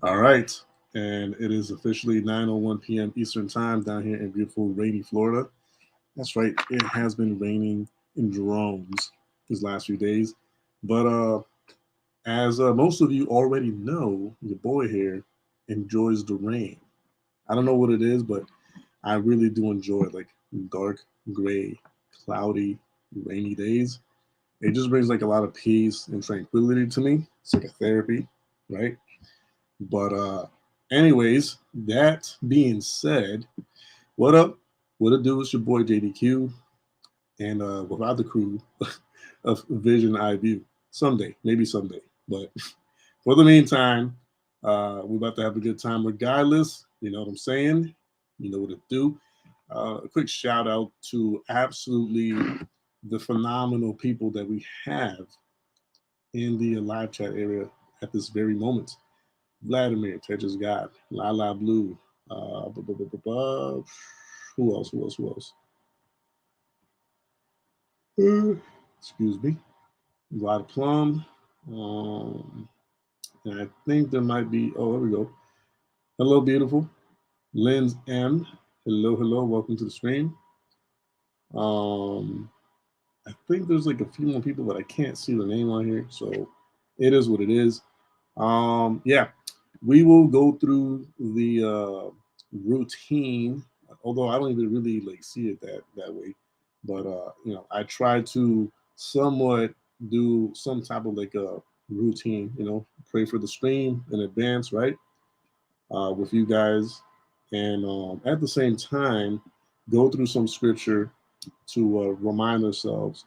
All right. And it is officially 9:01 p.m. Eastern Time down here in beautiful, rainy Florida. That's right. It has been raining in drones these last few days. But as most of you already know, your boy here enjoys the rain. I don't know what it is, but I really do enjoy it. Like dark, gray, cloudy, rainy days. It just brings like a lot of peace and tranquility to me. It's like a therapy, right? But anyways, that being said, what up? What it do? It's your boy JDQ, and without the crew of Vision Eye View. Someday, maybe someday. But for the meantime, we're about to have a good time regardless. You know what I'm saying? You know what it do. A quick shout out to absolutely the phenomenal people that we have in the live chat area at this very moment. Vladimir, Tetris God, Lala Blue, who else? Who else? Who else? Excuse me. Rod Plum. And I think there might be, oh, there we go. Hello, beautiful. Lynn's M. Hello, hello. Welcome to the stream. I think there's like a few more people, but I can't see the name on here. So it is what it is. Yeah, we will go through the routine, although I don't even really like see it that way. But you know, I try to somewhat do some type of like a routine. You know, pray for the stream in advance, right? With you guys, and at the same time, go through some scripture to remind ourselves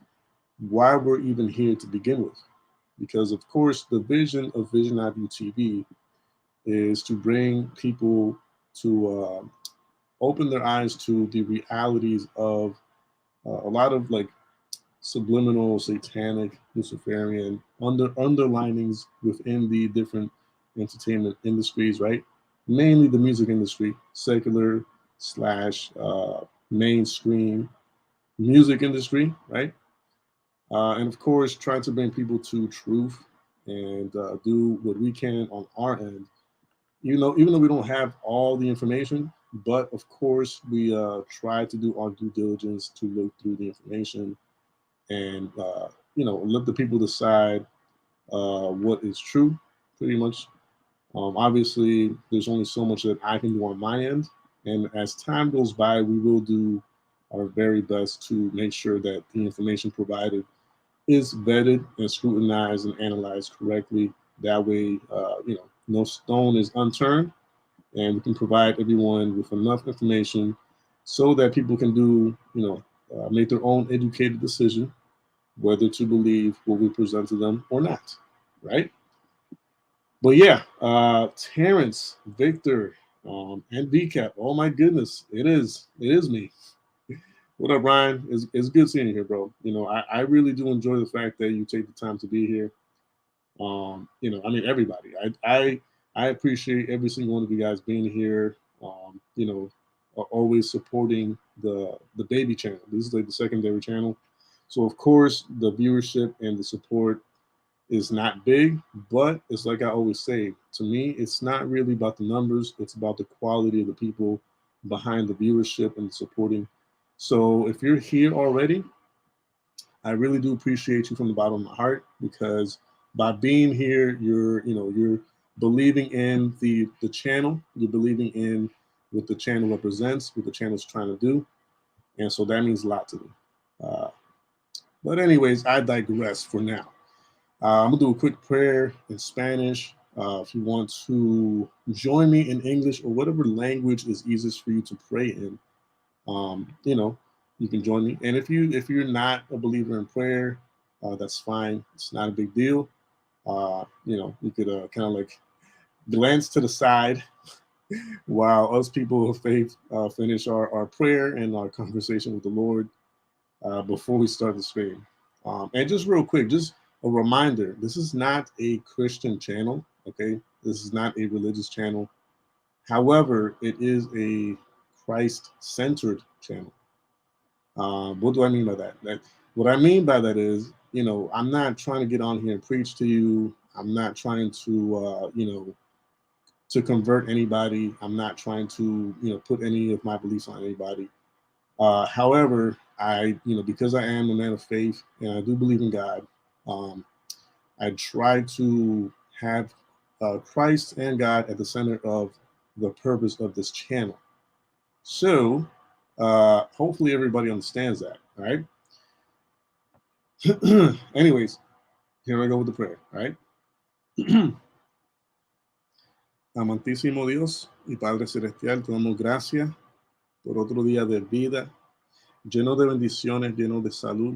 why we're even here to begin with. Because of course, the vision of Vision Eye View TV is to bring people to open their eyes to the realities of a lot of like subliminal, satanic, Luciferian underlinings within the different entertainment industries, right? Mainly the music industry, secular slash mainstream music industry, right? And of course, trying to bring people to truth and do what we can on our end. You know, even though we don't have all the information, but of course, we try to do our due diligence to look through the information and you know, let the people decide what is true, pretty much. Obviously, there's only so much that I can do on my end, and as time goes by, we will do our very best to make sure that the information provided is vetted and scrutinized and analyzed correctly. That way, you know, no stone is unturned, and we can provide everyone with enough information so that people can do, you know, make their own educated decision whether to believe what we present to them or not, right? But yeah, Terrence, Victor, and VCAP. Oh my goodness, it is me. What up, Ryan? It's good seeing you here, bro. You know, I really do enjoy the fact that you take the time to be here. You know, I mean, everybody. I appreciate every single one of you guys being here. You know, always supporting the baby channel. This is like the secondary channel. So of course, the viewership and the support is not big, but it's like I always say. To me, it's not really about the numbers. It's about the quality of the people behind the viewership and the supporting. So if you're here already, I really do appreciate you from the bottom of my heart, because by being here, you're believing in the channel, you're believing in what the channel represents, what the channel's trying to do, and so that means a lot to me. Uh, but anyways, I digress for now. I'm gonna do a quick prayer in Spanish. If you want to join me in English or whatever language is easiest for you to pray in, you know, you can join me. And if you're not a believer in prayer, that's fine. It's not a big deal. You know, you could kind of like glance to the side while us people of faith finish our prayer and our conversation with the Lord before we start the stream. And just real quick, just a reminder: this is not a Christian channel. Okay, this is not a religious channel. However, it is a Christ-centered channel. What do I mean by that? What I mean by that is, you know, I'm not trying to get on here and preach to you. I'm not trying to, to convert anybody. I'm not trying to, put any of my beliefs on anybody. However, because I am a man of faith and I do believe in God, I try to have Christ and God at the center of the purpose of this channel. So hopefully everybody understands that, all right? Anyways, here I go with the prayer, all right? Amantísimo Dios y Padre Celestial, te damos gracias por otro día de vida, lleno de bendiciones, lleno de salud,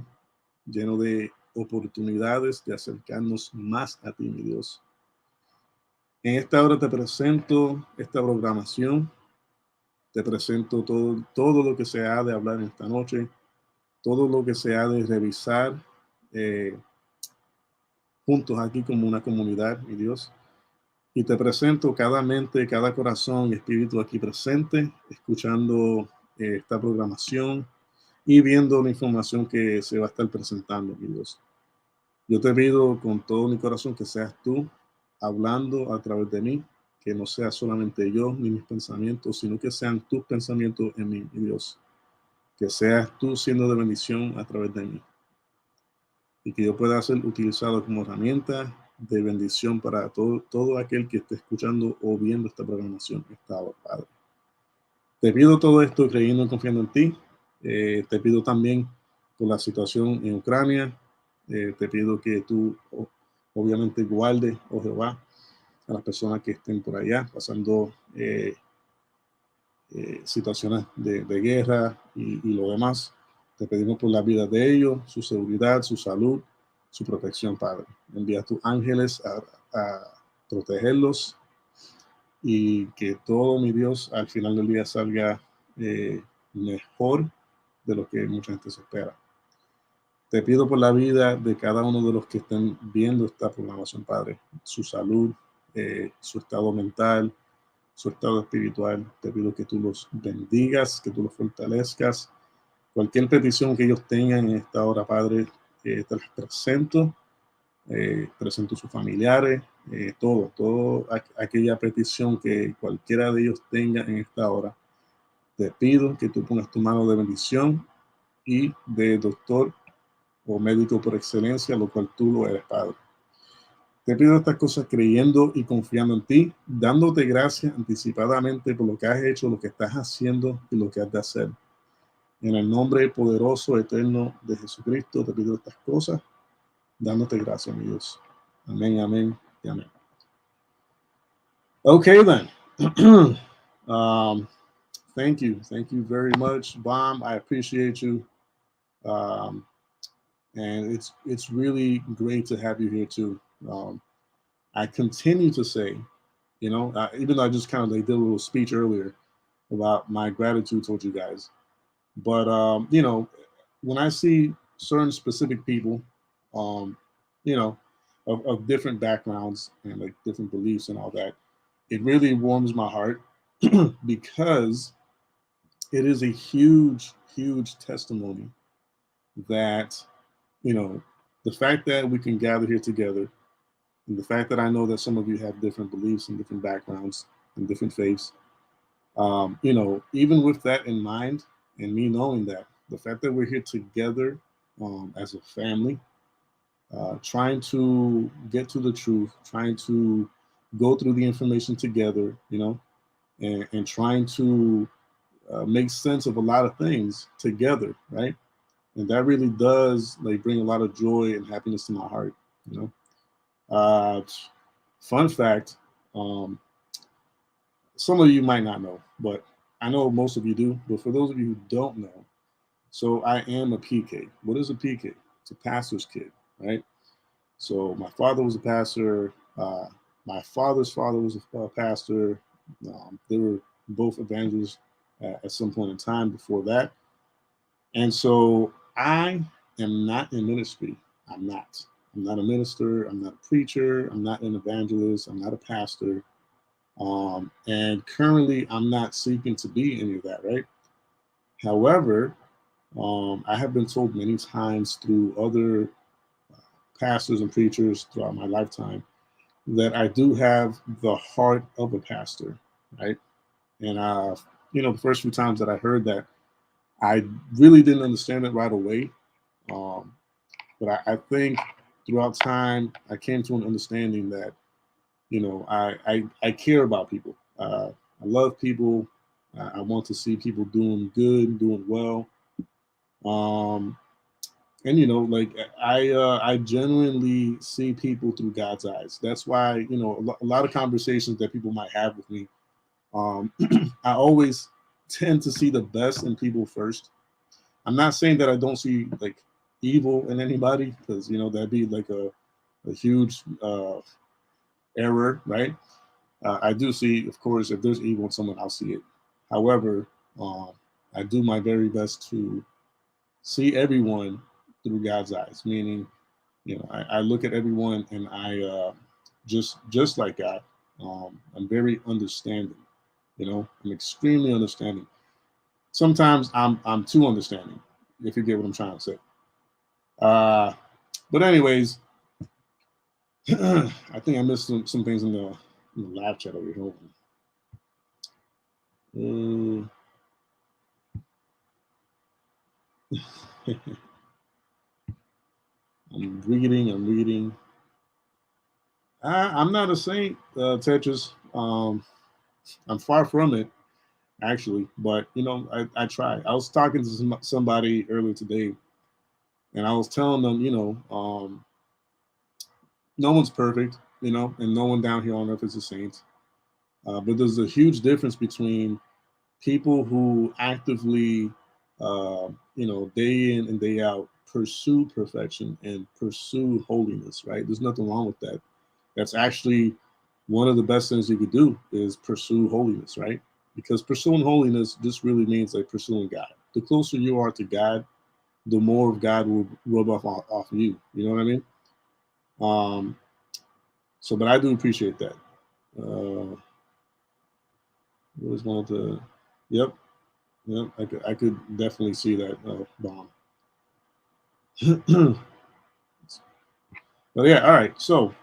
lleno de oportunidades de acercarnos más a ti, mi Dios. En esta hora te presento esta programación, te presento todo lo que se ha de hablar en esta noche, todo lo que se ha de revisar juntos aquí como una comunidad, mi Dios. Y te presento cada mente, cada corazón y espíritu aquí presente, escuchando esta programación y viendo la información que se va a estar presentando, mi Dios. Yo te pido con todo mi corazón que seas tú hablando a través de mí, que no sea solamente yo ni mis pensamientos, sino que sean tus pensamientos en mí, mi Dios. Que seas tú siendo de bendición a través de mí. Y que yo pueda ser utilizado como herramienta de bendición para todo aquel que esté escuchando o viendo esta programación esta hora, Padre. Te pido todo esto creyendo y confiando en ti. Te pido también por la situación en Ucrania. Te pido que tú obviamente guardes, oh Jehová, a las personas que estén por allá pasando situaciones de guerra y lo demás. Te pedimos por la vida de ellos, su seguridad, su salud, su protección, Padre. Envía a tus ángeles a protegerlos y que todo, mi Dios, al final del día salga mejor de lo que mucha gente se espera. Te pido por la vida de cada uno de los que estén viendo esta programación, Padre, su salud, su estado mental, su estado espiritual. Te pido que tú los bendigas, que tú los fortalezcas. Cualquier petición que ellos tengan en esta hora, Padre, te las presento. Presento sus familiares, todo aquella petición que cualquiera de ellos tenga en esta hora. Te pido que tú pongas tu mano de bendición y de doctor o médico por excelencia, lo cual tú lo eres, Padre. Te pido estas cosas creyendo y confiando en ti, dándote gracias anticipadamente por lo que has hecho, lo que estás haciendo y lo que has de hacer. En el nombre poderoso, eterno de Jesucristo, te pido estas cosas, dándote gracias, mi Dios. Amén, amén y amén. Okay, then. Thank you very much, Bomb. I appreciate you. And it's really great to have you here too. I continue to say, even though I just kind of did a little speech earlier about my gratitude towards you guys, but when I see certain specific people, of different backgrounds and like different beliefs and all that, it really warms my heart because it is a huge, huge testimony that, the fact that we can gather here together and the fact that I know that some of you have different beliefs and different backgrounds and different faiths, even with that in mind and me knowing that, the fact that we're here together as a family, trying to get to the truth, trying to go through the information together, and trying to make sense of a lot of things together, right? And that really does bring a lot of joy and happiness to my heart, Fun fact, some of you might not know, but I know most of you do. But for those of you who don't know, so I am a PK. What is a PK? It's a pastor's kid, right? So my father was a pastor. My father's father was a pastor. They were both evangelists at some point in time before that. And so I am not in ministry. I'm not a minister. I'm not a preacher. I'm not an evangelist. I'm not a pastor. And currently I'm not seeking to be any of that, right? However, I have been told many times through other pastors and preachers throughout my lifetime that I do have the heart of a pastor, right? And the first few times that I heard that, I really didn't understand it right away. Um, but I think throughout time, I came to an understanding that, I care about people. I love people. I want to see people doing good, doing well. Um, and like I genuinely see people through God's eyes. That's why a lot of conversations that people might have with me, um, I always tend to see the best in people first. I'm not saying that I don't see like evil in anybody, because that'd be like a huge error, right? I do see, of course, if there's evil in someone, I'll see it. However, um, I do my very best to see everyone through God's eyes, meaning, I look at everyone and I just like God. I'm very understanding. I'm extremely understanding. Sometimes I'm too understanding, if you get what I'm trying to say. But anyways, I think I missed some things in the live chat over here. I'm reading. I'm not a saint, Tetris. I'm far from it, actually. But I try. I was talking to somebody earlier today, and I was telling them, no one's perfect, and no one down here on earth is a saint. But there's a huge difference between people who actively, day in and day out, pursue perfection and pursue holiness, right? There's nothing wrong with that. That's actually one of the best things you could do, is pursue holiness, right? Because pursuing holiness just really means like pursuing God. The closer you are to God, the more of God will rub off of you. You know what I mean? But I do appreciate that. Was one of the, yep, I could definitely see that bomb. But yeah, all right. So,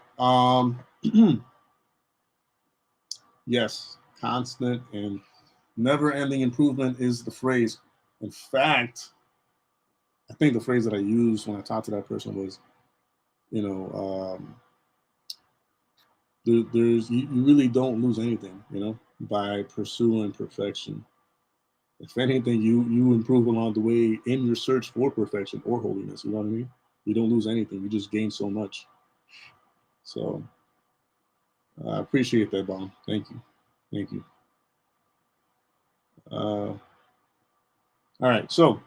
yes, constant and never-ending improvement is the phrase. In fact, I think the phrase that I used when I talked to that person was, there's you really don't lose anything, by pursuing perfection. If anything, you improve along the way in your search for perfection or holiness. You know what I mean? You don't lose anything. You just gain so much. So I appreciate that, Bomb. Thank you. Thank you. All right. So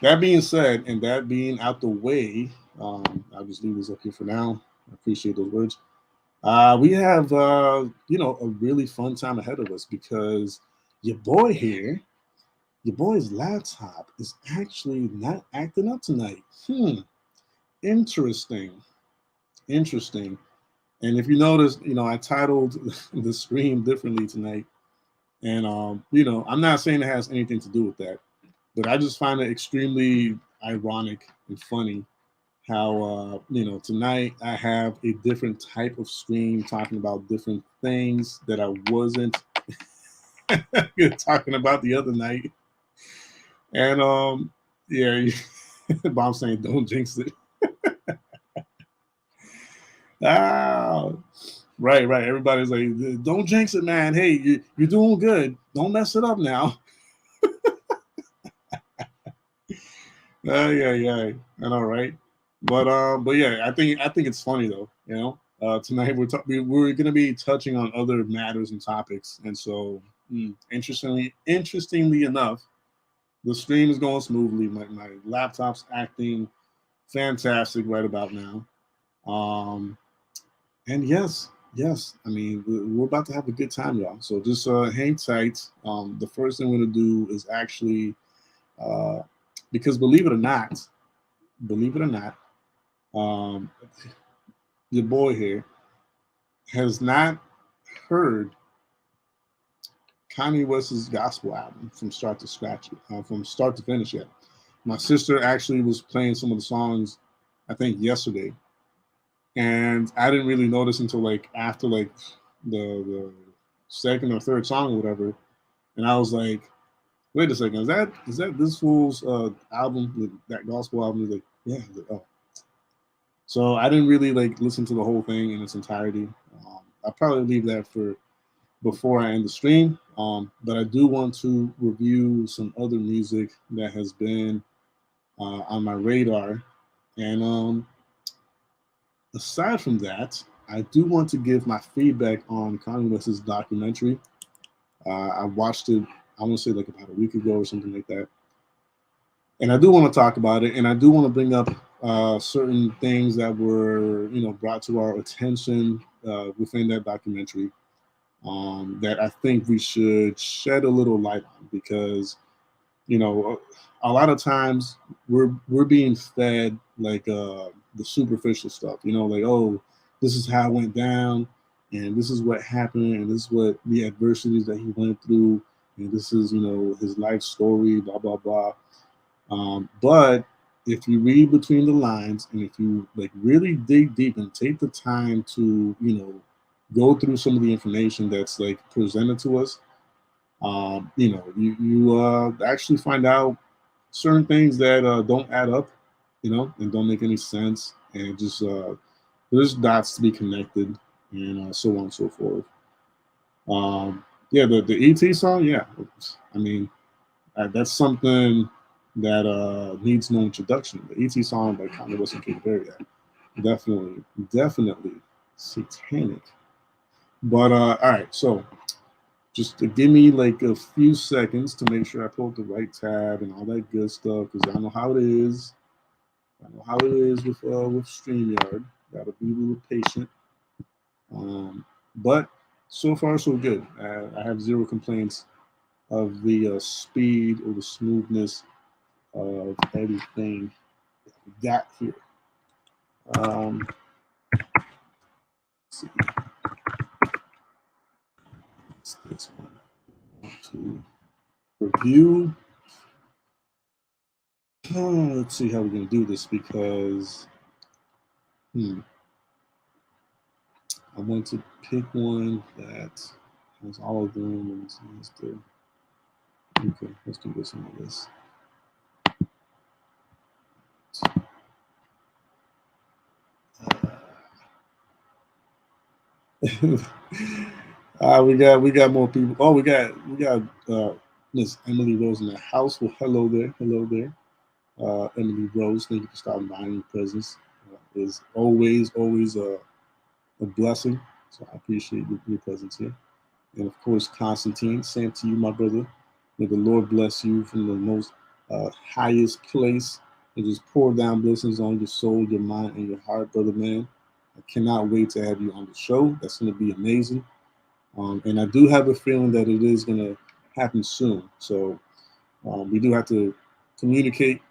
that being said, and that being out the way, I'll just leave this up here for now. I appreciate those words. We have, a really fun time ahead of us, because your boy here, your boy's laptop is actually not acting up tonight. Interesting. And if you notice, I titled the stream differently tonight. And, I'm not saying it has anything to do with that, but I just find it extremely ironic and funny how, tonight I have a different type of stream talking about different things that I wasn't talking about the other night. And, yeah, Bob saying don't jinx it. Right. Everybody's like, don't jinx it, man. Hey, you're doing good. Don't mess it up now. Yeah. I know, right? But yeah, I think it's funny though. Tonight we're going to be touching on other matters and topics, and so interestingly enough, the stream is going smoothly. My laptop's acting fantastic right about now. And yes, I mean, we're about to have a good time, y'all. So just hang tight. The first thing we're going to do is actually, because believe it or not, your boy here has not heard Kanye West's gospel album from start to finish yet. My sister actually was playing some of the songs, I think yesterday, And I didn't really notice until like after like the second or third song or whatever, and I was like, wait a second, is that this fool's album, that gospel album? He's like, yeah. Like, oh. So I didn't really like listen to the whole thing in its entirety. I'll probably leave that for before I end the stream. But I do want to review some other music that has been on my radar. And aside from that, I do want to give my feedback on Kanye West's documentary. I watched it, I want to say like about a week ago or something like that. And I do want to talk about it, and I do want to bring up certain things that were, brought to our attention within that documentary that I think we should shed a little light on, because a lot of times we're being fed like the superficial stuff, like, oh, this is how it went down, and this is what happened, and this is what the adversities that he went through, and this is his life story, blah blah blah. But if you read between the lines, and if you like really dig deep and take the time to go through some of the information that's like presented to us, you actually find out certain things that don't add up, and don't make any sense, and just there's dots to be connected, and so on and so forth. Yeah, the ET song, yeah, I mean, that's something that needs no introduction. The ET song by Kanye West and Katy Perry, definitely satanic. But all right, so just to give me like a few seconds to make sure I pull up the right tab and all that good stuff, because I know how it is. I know how it is with StreamYard. Gotta be a little patient. But so far so good. I have zero complaints of the speed or the smoothness of everything we got here. Let's see. It's this one. To review. Let's see how we're going to do this, because I want to pick one that has all of them. Okay, let's do this one like this. We got more people. Oh, we got Miss Emily Rose in the house. Well, hello there. Emily Rose, thank you for stopping by. Your presence is always a blessing. So I appreciate your presence here. And of course, Constantine, same to you, my brother. May the Lord bless you from the most highest place and just pour down blessings on your soul, your mind, and your heart, brother man. I cannot wait to have you on the show. That's going to be amazing. And I do have a feeling that it is going to happen soon. So we do have to communicate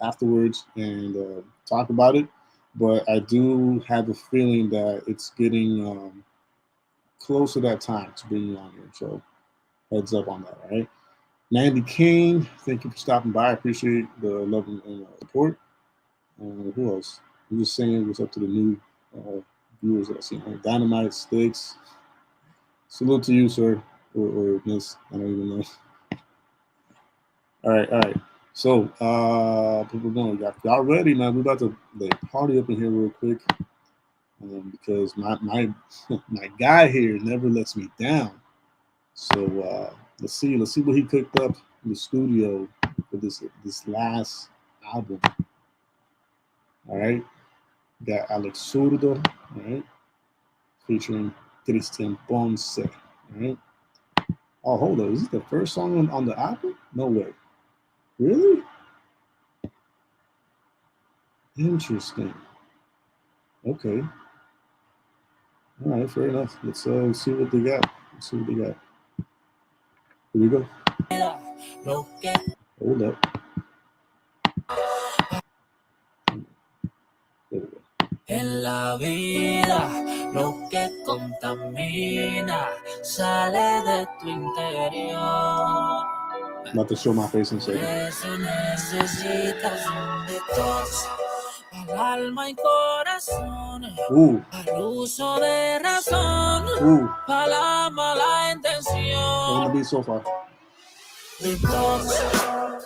afterwards and talk about it. But I do have a feeling that it's getting close to that time to bring you on here. So heads up on that, all right? Mandy Kane, thank you for stopping by. I appreciate the love and support. Who else? I'm just saying what's up to the new viewers that I see. Dynamite Sticks. Salute to you, sir, or miss. I don't even know. All right. So, people going, y'all ready, man? We're about to like party up in here real quick, because my guy here never lets me down. So let's see what he cooked up in the studio for this last album. All right, got Alex Zurdo, all right, featuring Christian Ponce. All right. Oh, hold on, is this the first song on the album? No way. Really? Interesting. Okay. All right, fair enough. Let's see what they got. Here we go. Hold up. There we go. En la vida, lo que contamina sale de tu interior. I'm about to show my face in a second. Eso necesitas un detox para alma y corazón. al uso de razón, para la mala intención. Be so far. Detox,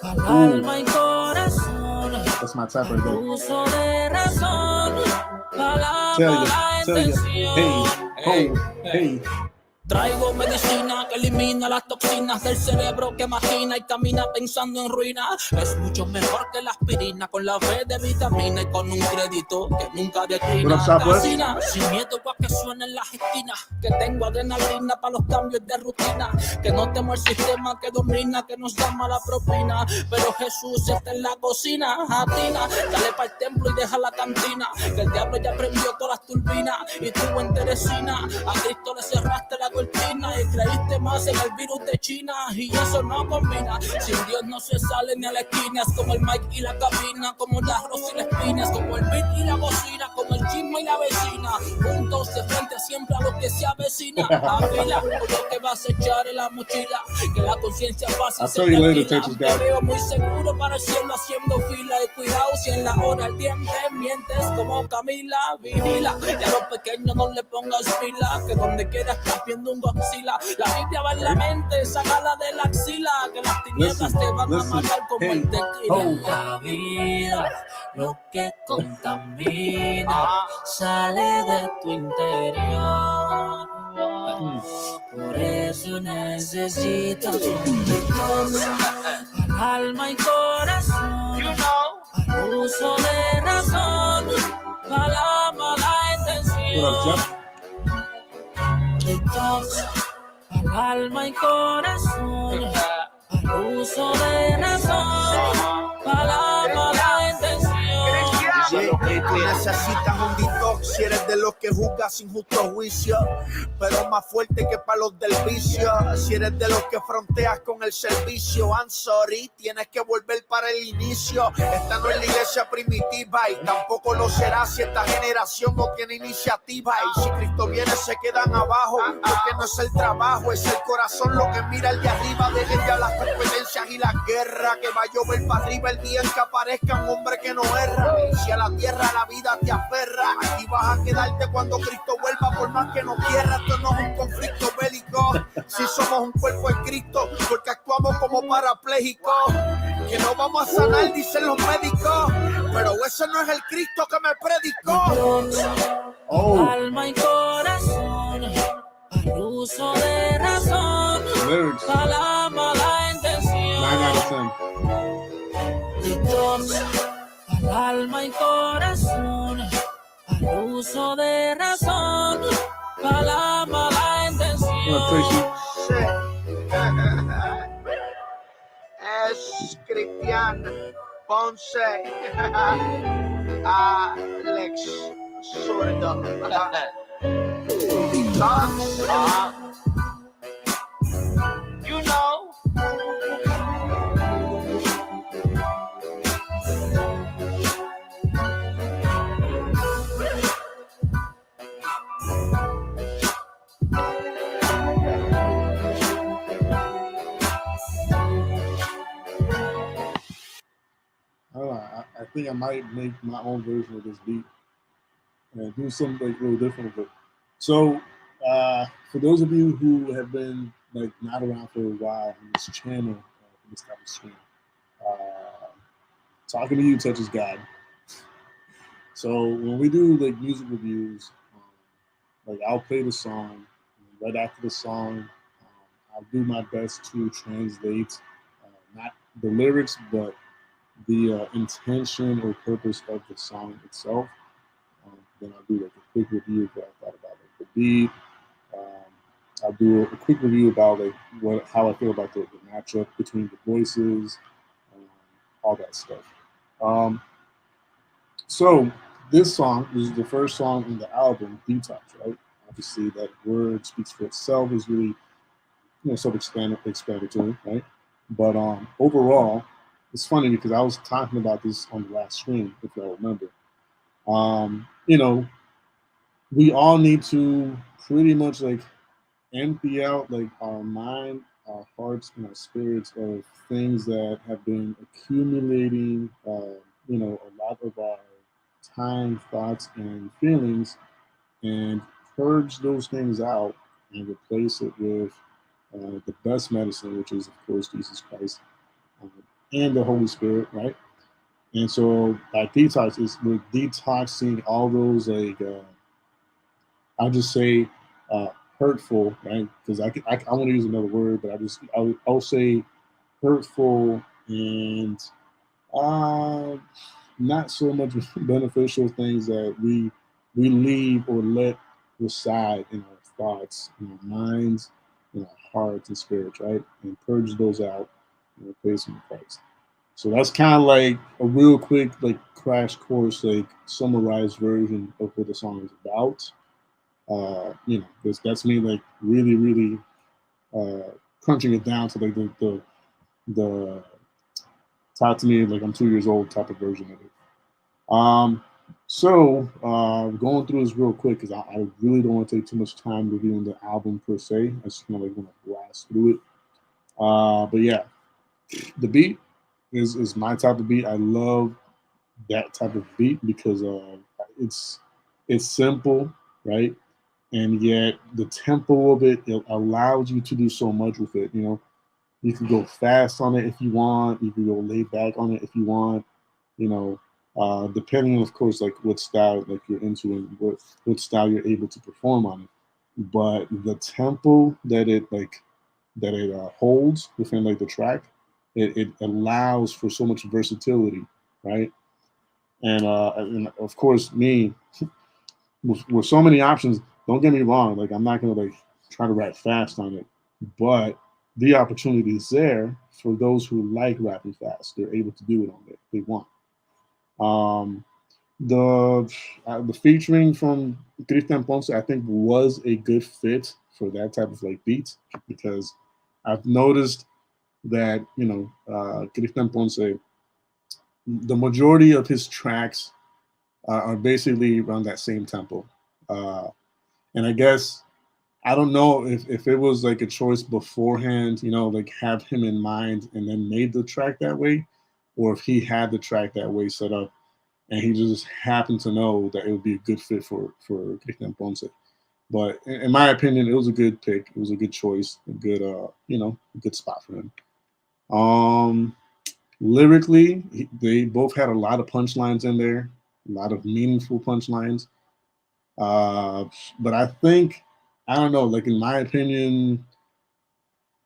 al alma y corazón. That's my type right there. Uso de razón, para la mala intención. Hey. Traigo medicina que elimina las toxinas del cerebro que imagina y camina pensando en ruina. Es mucho mejor que la aspirina, con la B de vitamina y con un crédito que nunca declina. Casina, sin miedo a que suenen las esquinas, que tengo adrenalina para los cambios de rutina, que no temo el sistema que domina, que nos llama la propina. Pero Jesús está en la cocina, atina, dale para el templo y deja la cantina, que el diablo ya prendió todas las turbinas y tú en Teresina a Cristo le cerraste la cortina y creíste más en el virus de China y eso no combina. Sin Dios no se sale ni a la esquina, es como el mic y la cabina, como el arroz y la espina, es como el beat y la bocina, como el chisme y la vecina, juntos de frente siempre a lo que se avecina. Afila con lo que vas a echar en la mochila, que la conciencia fácil se tranquila. Te veo muy seguro para el cielo haciendo fila y cuidado si en la hora el diente mientes como Camila. Vigila, y a los pequeños no le pongas fila, que donde quiera estás viendo un Godzilla. La Biblia va en la mente, sácala de la axila, que las tinieblas te van a matar como el tequila. La vida, lo que contamina, sale de tu interior. Por eso necesito un detox, al alma y corazón, al uso de razón, para la mala intención. Detox, al alma y corazón, al uso de razón, para la mala intención. Tú necesitas un detox si eres de los que juzgas sin justo juicio, pero más fuerte que para los del vicio. Si eres de los que fronteas con el servicio, I'm sorry, tienes que volver para el inicio. Esta no es la iglesia primitiva y tampoco lo será si esta generación no tiene iniciativa. Y si Cristo viene se quedan abajo, porque no es el trabajo, es el corazón lo que mira el de arriba. Dejen ya las competencias y la guerra, que va a llover para arriba el día en que aparezca un hombre que no erra. Y si a la tierra la vida te aferra, aquí vas a quedarte cuando Cristo vuelva, por más que no quieras. Esto no es un conflicto bélico, si somos un cuerpo en Cristo, porque actuamos como parapléjicos, que no vamos a sanar, dicen los médicos, pero ese no es el Cristo que me predicó. Alma y corazón, al uso de razón, para la mala intención. Detox, al alma y corazón, al uso de razón, para la mala intención. Es Cristian Ponce, Alex Zurdo. You know. I think I might make my own version of this beat and do something like a little different with it. So, for those of you who have been like not around for a while on this channel, this type of stream, talking to you touches God. So when we do like music reviews, like I'll play the song, and right after the song, I'll do my best to translate not the lyrics, but the intention or purpose of the song itself. Then I'll do like a quick review of what I thought about like the beat. I'll do a quick review about like how I feel about the matchup between the voices, all that stuff. So this song is the first song in the album, Detox, right? Obviously, that word speaks for itself. Is really, self-explanatory, right? But overall, it's funny because I was talking about this on the last stream, if y'all remember. We all need to pretty much like empty out like our mind, our hearts, and our spirits of things that have been accumulating, a lot of our behind thoughts and feelings and purge those things out and replace it with the best medicine, which is, of course, Jesus Christ and the Holy Spirit, right? And so by detox, we're detoxing all those, like, I'll just say hurtful, right? Because I want to use another word, but I'll say hurtful and not so much beneficial things that we leave or let reside in our thoughts, in our minds, in our hearts and spirits, right? And purge those out and replace them with Christ. So that's kind of like a real quick, like, crash course, like, summarized version of what the song is about. Because that's me, like, really, really crunching it down to, like, the talk to me like I'm 2 years old type of version of it. So going through this real quick because I really don't want to take too much time reviewing the album per se. I just kind of like want to blast through it. But yeah, the beat is my type of beat. I love that type of beat because it's simple, right? And yet the tempo of it allows you to do so much with it. You can go fast on it if you want. You can go laid back on it if you want. Depending on, of course, like what style like you're into and what style you're able to perform on it. But the tempo that it holds within like the track, it allows for so much versatility, right? And of course, me with so many options. Don't get me wrong. Like I'm not gonna like try to rap fast on it, but the opportunity is there for those who like rapping fast. They're able to do it on it. They want. The featuring from Christian Ponce, I think, was a good fit for that type of like beat because I've noticed that Christian Ponce, the majority of his tracks are basically around that same tempo, and I guess I don't know if it was like a choice beforehand, like have him in mind and then made the track that way, or if he had the track that way set up and he just happened to know that it would be a good fit for Christian Ponce. But in my opinion, it was a good pick. It was a good choice, a good a good spot for him. Lyrically, they both had a lot of punchlines in there, a lot of meaningful punchlines. But I think, I don't know, like in my opinion,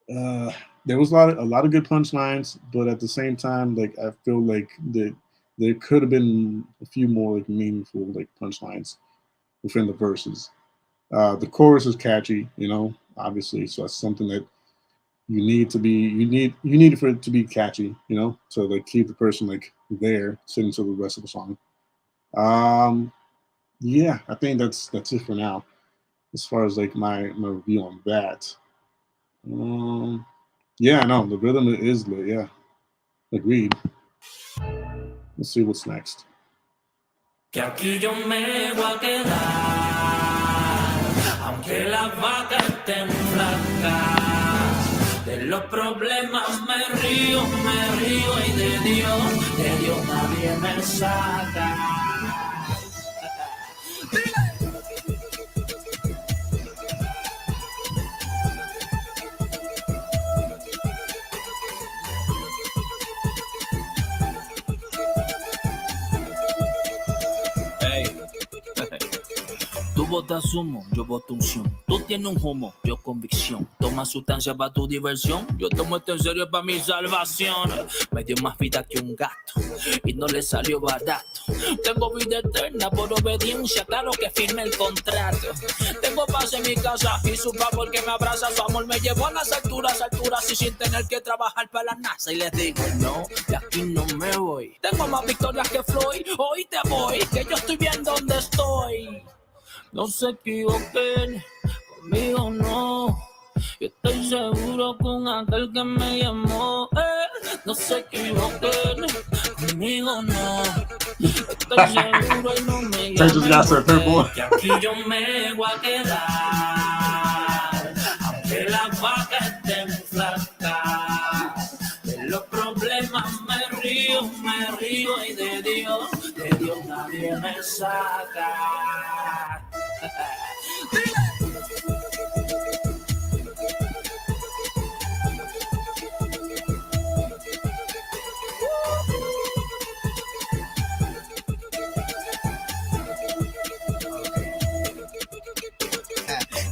there was a lot of good punchlines, but at the same time, like I feel like there could have been a few more like meaningful like punchlines within the verses. The chorus is catchy, obviously, so that's something that you need for it to be catchy, to like keep the person like there sitting to the rest of the song. Yeah, I think that's it for now, as far as like my review on that. Yeah, no, the rhythm is lit. Yeah, agreed. Let's see what's next. Que aquí yo me voy a quedar, aunque las vacas estén flacas. De los problemas me río y de Dios nadie me saca. Tú botas humo, yo boto unción. Tú tienes un humo, yo convicción. Toma sustancia para tu diversión. Yo tomo esto en serio para mi salvación. Me dio más vida que un gato y no le salió barato. Tengo vida eterna por obediencia, claro que firme el contrato. Tengo paz en mi casa y su favor que me abraza. Su amor me llevó a las alturas y sin tener que trabajar para la NASA. Y les digo, no, de aquí no me voy. Tengo más victorias que Floyd, hoy te voy, que yo estoy bien donde estoy. No se equivoquen, conmigo no. Yo estoy seguro con aquel que me llamó. No se equivoquen, conmigo no. Estoy seguro y no me llamen. Que aquí yo me voy a quedar, aunque las vacas estén flacas. De los problemas me río y de Dios nadie nadie me saca.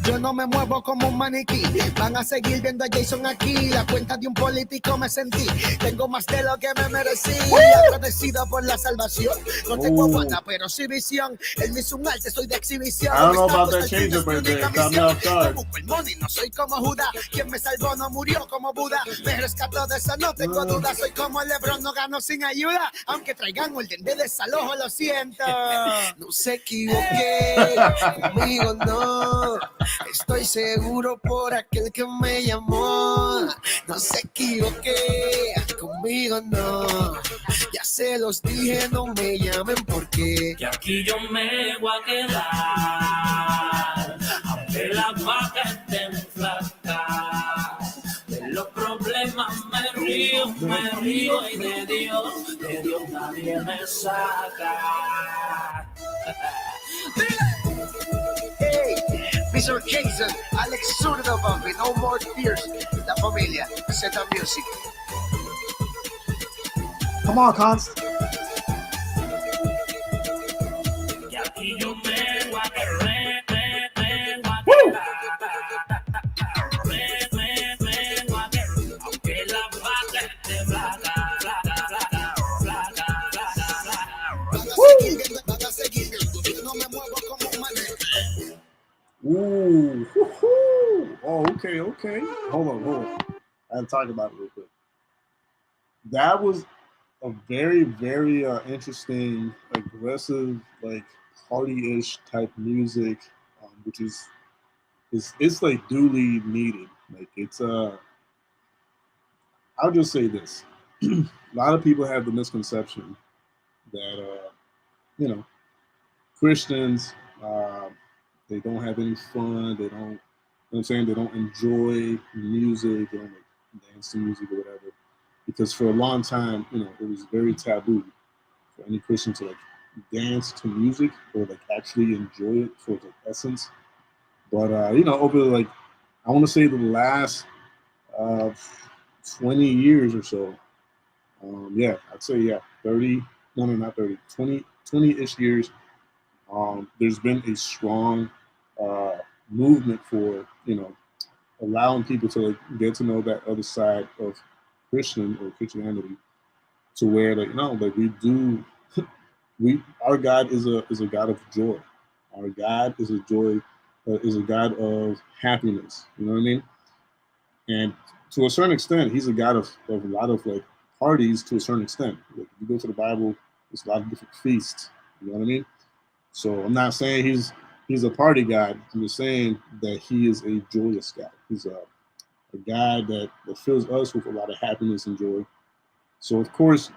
Yo no me muevo como un maniquí. Van a seguir viendo a Jason aquí. La cuenta de un político me sentí. Tengo más de lo que me merecí. Agradecido por la salvación. No tengo guarda, pero sí visión. Él me hizo un arte, soy de exhibición. I don't know about that change but they caught me off guard. Busco el money, no soy como Judas. Quien me salvó no murió como Buda. Me rescató de eso, no tengo duda. Soy como LeBron, no gano sin ayuda. Aunque traigan orden de desalojo, lo siento. No se equivoqué, conmigo no. Estoy seguro por aquel que me llamó. No se equivoqué, conmigo no. Ya se los dije, no me llamen porque Que aquí yo me voy a quedar, aunque las vacas estén flacas. De los problemas me río y de Dios nadie me saca. hey, Mr. Jason, Alex Zurdo, Bumpy, no more tears. La familia, Z Music. Come on, Cons. Que aquí yo me voy a quedar, aunque las vacas estén flacas. Van a seguir viendo, yo no me muevo como un manejo. Ooh. Woo-hoo. Oh, okay. Hold on. I had to talk about it real quick. That was a very, very interesting, aggressive, like party-ish type music, which is it's like duly needed. Like it's I'll just say this: a lot of people have the misconception that Christians they don't have any fun. They don't, you know what I'm saying? They don't enjoy music. They don't like dance to music or whatever. Because for a long time, it was very taboo for any Christian to like dance to music or like actually enjoy it for the essence. But over like I want to say the last 20 years or so, I'd say 30. No, not 30. 20-ish years. There's been a strong movement for allowing people to like get to know that other side of Christian or Christianity, to where like our God is a God of joy. Our God is a joy, is a God of happiness. You know what I mean? And to a certain extent, He's a God of a lot of like parties. To a certain extent, like if you go to the Bible, there's a lot of different feasts. You know what I mean? So I'm not saying He's a party God. I'm just saying that He is a joyous God. He's a God that fills us with a lot of happiness and joy. So of course,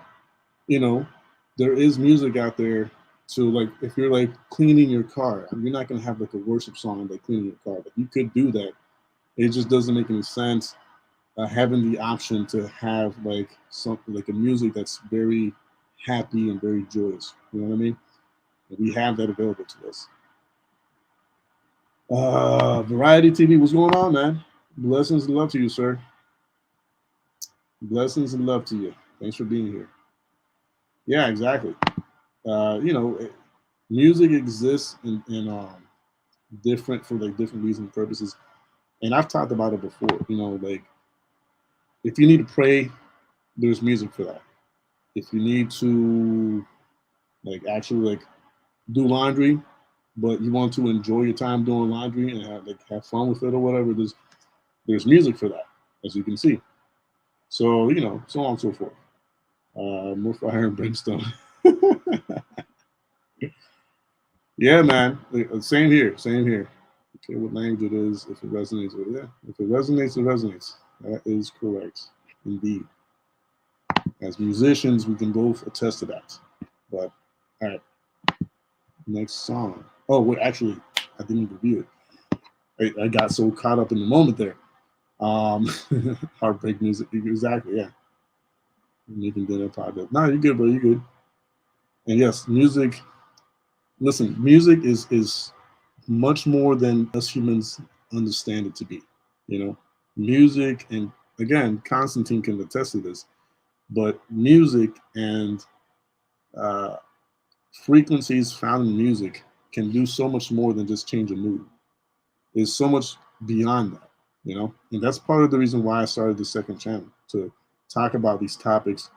there is music out there to like, if you're like cleaning your car, you're not gonna have like a worship song like cleaning your car, but you could do that. It just doesn't make any sense having the option to have like something like a music that's very happy and very joyous. You know what I mean? And we have that available to us. Variety TV, what's going on, man? Blessings and love to you, sir. Blessings and love to you. Thanks for being here. Yeah, exactly. Music exists in different for like different reasons and purposes. And I've talked about it before. Like if you need to pray, there's music for that. If you need to like actually like do laundry, but you want to enjoy your time doing laundry and have fun with it or whatever, there's music for that, as you can see. So, so on and so forth. More fire and brimstone. Yeah, man. Same here. Okay, what language it is, if it resonates with it. Yeah, if it resonates, it resonates. That is correct, indeed. As musicians, we can both attest to that. But, all right. Next song. Oh, wait, actually, I didn't review it. I got so caught up in the moment there. Heartbreak music, exactly, yeah. Making dinner project. No, you're good, bro, you're good. And yes, music listen, music is much more than us humans understand it to be. You know, music, and again, Constantine can attest to this, but music and frequencies found in music can do so much more than just change a mood. It's so much beyond that, you know? And that's part of the reason why I started the second channel, to talk about these topics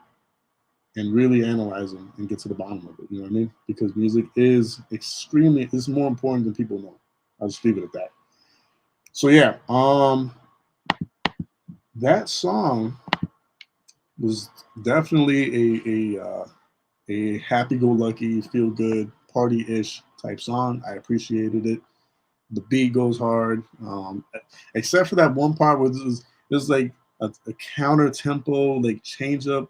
and really analyze them and get to the bottom of it, you know what I mean? Because music is it's more important than people know. I'll just leave it at that. So yeah, that song was definitely a happy-go-lucky, feel-good, party-ish type song. I appreciated it. The beat goes hard, except for that one part where there's like a counter tempo, like change up.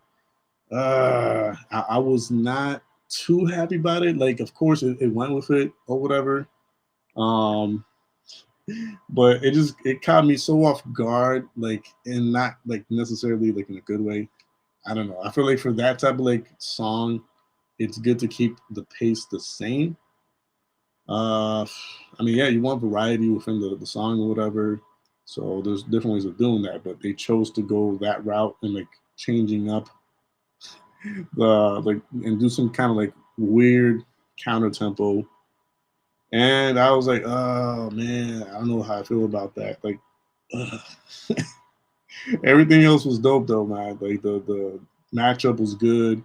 I was not too happy about it. Like, of course, it went with it or whatever. But it caught me so off guard, like, and not like necessarily like in a good way. I don't know. I feel like for that type of like song, it's good to keep the pace the same. I mean, yeah, you want variety within the song or whatever. So there's different ways of doing that, but they chose to go that route and like changing up and do some kind of like weird counter tempo. And I was like, oh man, I don't know how I feel about that. Like, everything else was dope though, man. Like the matchup was good.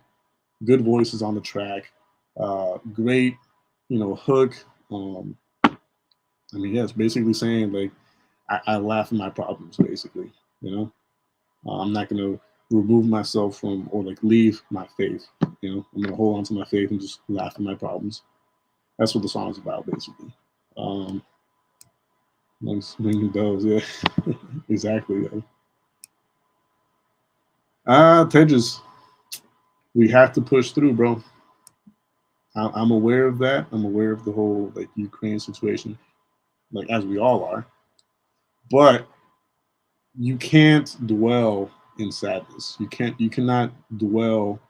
Good voices on the track. Great, hook. I mean, yeah, it's basically saying like I laugh at my problems, basically. I'm not gonna remove myself from or like leave my faith. I'm gonna hold on to my faith and just laugh at my problems. That's what the song's about, basically. Ringing bells, yeah, exactly. Tedges, we have to push through, bro. I'm aware of that. I'm aware of the whole like Ukraine situation, like as we all are. But you can't dwell in sadness. You cannot dwell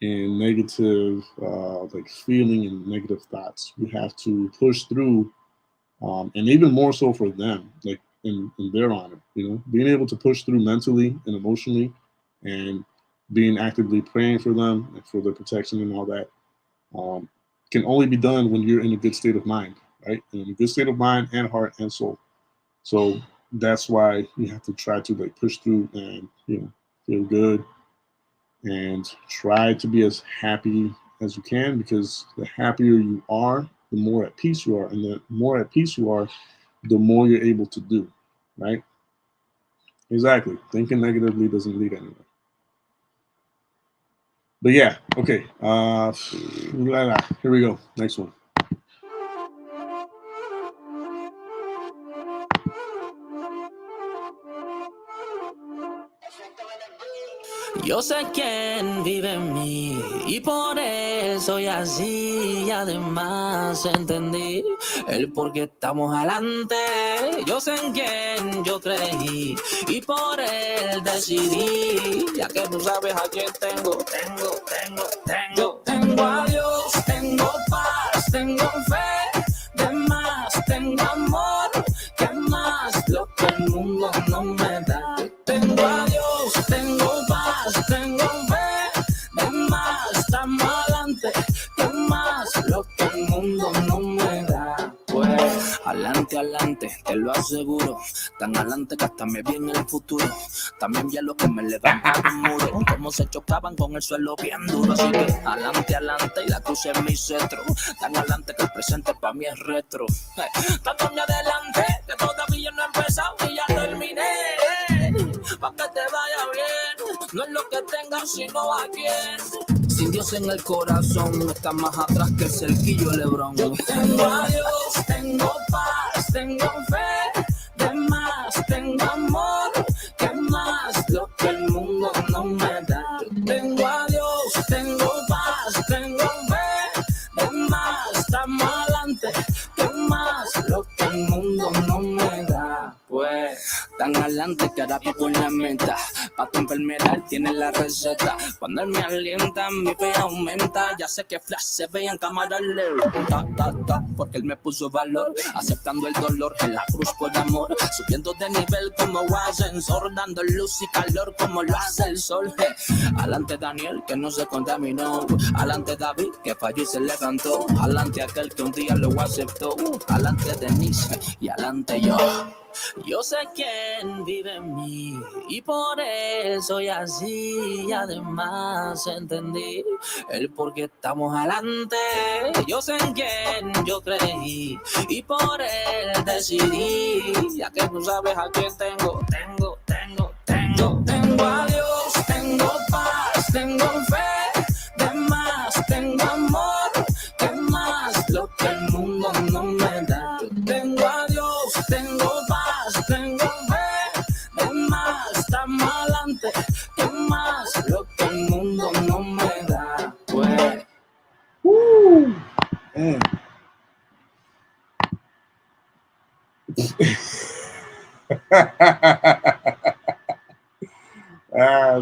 in negative like feeling and negative thoughts. You have to push through, and even more so for them, like in their honor. Being able to push through mentally and emotionally, and being actively praying for them and for their protection and all that, can only be done when you're in a good state of mind, right? And in a good state of mind and heart and soul. So that's why you have to try to like push through and feel good and try to be as happy as you can, because the happier you are, the more at peace you are, and the more at peace you are, the more you're able to do, right? Exactly. Thinking negatively doesn't lead anywhere. But yeah, okay. Here we go. Next one. Yo sé quién vive en mí y por eso soy así, y además entendí el por qué estamos adelante. Yo sé en quién yo creí y por él decidí, ya que tú sabes a quién tengo. Yo tengo a Dios, tengo paz, tengo fe, de más tengo amor, que más lo que el mundo no me da. Tengo a Dios, tengo paz, tengo fe, de más estamos adelante, que más lo que el mundo no me da. Pues adelante, te lo aseguro, tan adelante que hasta me vi en el futuro. También vi a los que me levantaron un muro, como se chocaban con el suelo bien duro. Así que adelante, y la cruz es mi cetro. Tan adelante que el presente para mí es retro. Tanto me adelante que todavía no he empezado y ya terminé. Pa' que te vaya bien, no es lo que tengas sino a quién. Sin Dios en el corazón, está más atrás que el cerquillo Lebrón. Yo tengo a Dios, tengo paz, tengo fe, de más tengo amor, que más lo que el mundo no me da. Yo tengo a Dios, tengo paz, tengo fe, de más estamos adelante, que más lo que el mundo no me da. Pues Tan adelante que ahora tú con la meta. Pa' tu enfermedad tienes la receta. Cuando él me alienta, mi fe aumenta. Ya sé que flash se ve en cámara lenta. Porque él me puso valor. Aceptando el dolor en la cruz por amor. Subiendo de nivel como ascensor. Dando luz y calor como lo hace el sol. Alante Daniel que no se contaminó. Alante David que falló y se levantó. Alante aquel que un día lo aceptó. Alante Denise y alante yo. Yo sé quién vive en mí y por eso soy así. Y además entendí el por qué estamos adelante. Yo sé en quién yo creí y por él decidí. Ya que tú sabes a quién tengo a Dios, tengo paz, tengo fe, de más, tengo amor, que más lo que el mundo no me da. Yo tengo a Dios, tengo paz, tengo fe, de más, estamos adelante, que más lo que el mundo no me da. Pues. Man.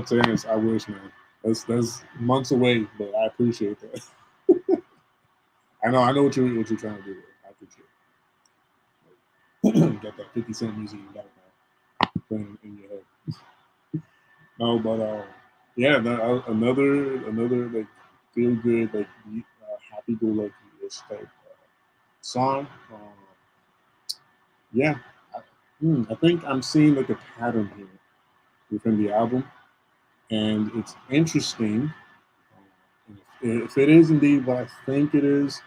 Terrence, I wish, man. That's months away, but I appreciate that. I know what you're trying to do. I appreciate it. Got that 50 Cent music in the background playing in your head. No, but yeah, another like feel good, like happy go lucky ish type song. Yeah, I think I'm seeing like a pattern here within the album, and it's interesting. If it is indeed what I think it is,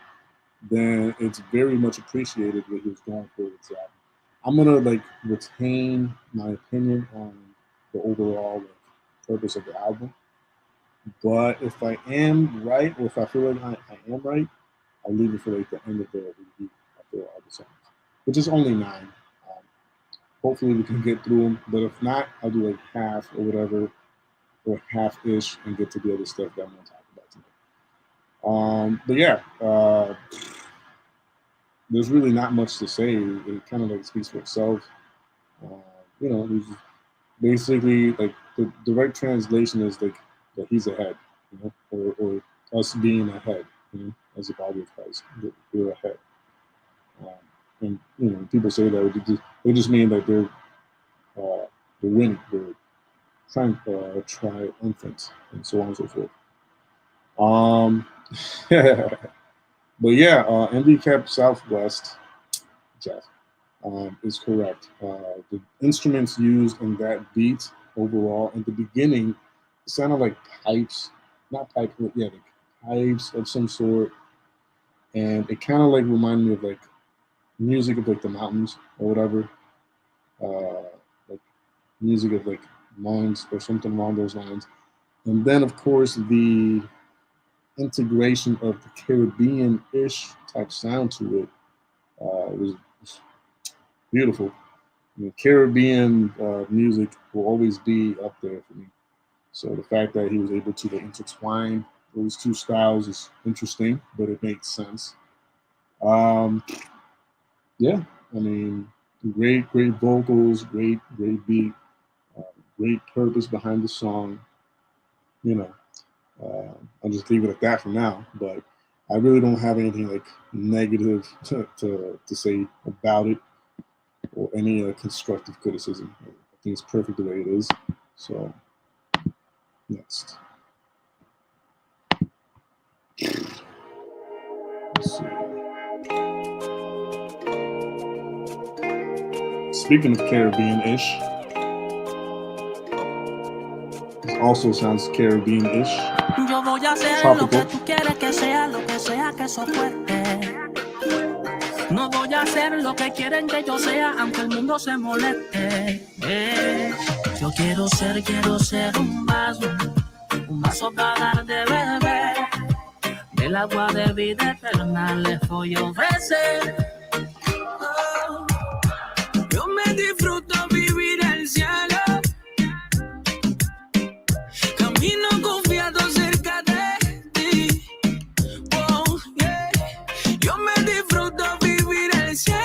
then it's very much appreciated what he was going for with this album. I'm gonna like retain my opinion on the overall like, purpose of the album, but if I am right, or if I feel like I am right, I'll leave it for like the end of the review after all the songs, which is only 9. Hopefully we can get through them, but if not, I'll do like half or whatever, or half-ish, and get to the other stuff that I'm gonna talk about tonight. But yeah, there's really not much to say. It kind of like speaks for itself. You know, basically like the direct translation is like that he's ahead, you know, or us being ahead, you know, as a body of Christ, we're ahead. And you know, people say that they just mean that they're winning, they're triumphant, and so on and so forth. But yeah, MD Cap Southwest, Jeff, is correct. The instruments used in that beat overall in the beginning sounded like pipes, not pipes, but yeah, like pipes of some sort, and it kind of like reminded me of like music of like the mountains or whatever, like music of like monks or something along those lines. And then of course the integration of the Caribbean-ish type sound to it was beautiful. I mean, Caribbean music will always be up there for me. So the fact that he was able to intertwine those two styles is interesting, but it makes sense. Yeah, I mean, great vocals, great beat, great purpose behind the song. You know, I'll just leave it at that for now. But I really don't have anything like negative to say about it, or any constructive criticism. I think it's perfect the way it is. So, next. Let's see. Speaking of Caribbean-ish, this also sounds Caribbean-ish. Yo voy a hacer lo que tú quieres que sea, lo que sea que eso fuerte. No voy a hacer lo que quieren que yo sea, aunque el mundo se moleste. Yo quiero ser un vaso para dar de beber. Del agua de vida eterna les voy a ofrecer. Yo me disfruto vivir el cielo. Camino confiado cerca de ti. Oh, yeah. Yo me disfruto vivir el cielo.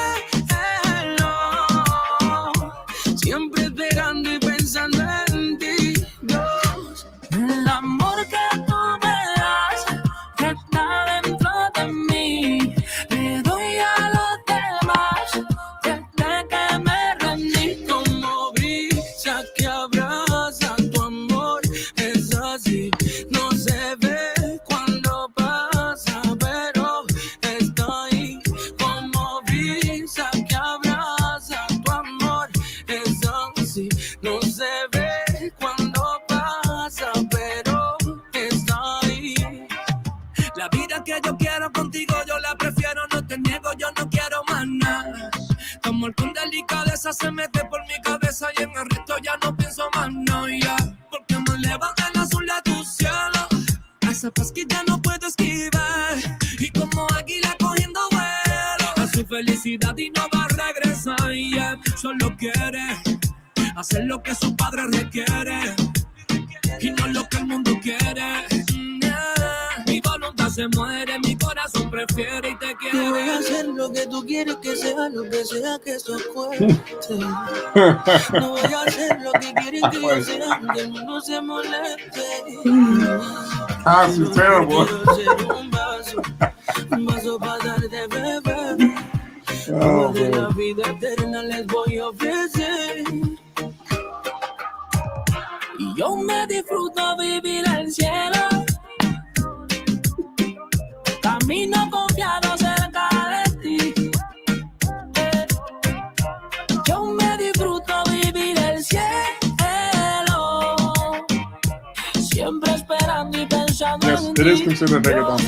cerveza se mete por mi cabeza y en el resto ya no pienso más, no, ya. Porque me levanta el azul de tu cielo. Esa paz que ya no puedo esquivar. Y como águila cogiendo vuelo. A su felicidad y no va a regresar, yeah. Solo quiere hacer lo que su padre requiere. Y no lo que el mundo quiere. Mi voluntad se muere, mi corazón prefiere y te quiere. Yo voy a hacer lo que tú quieres que sea que eso cueste. No voy a hacer lo que quieren que yo sea, que el mundo se moleste. This is terrible. Un vaso para darte beber. Oh, De la man. vida eterna les voy a ofrecer. Y yo me disfruto vivir el cielo. Camino confiado cerca de ti. Yo me disfruto vivir el cielo. Siempre esperando y pensando Yes, en it is ti. considered reggaeton.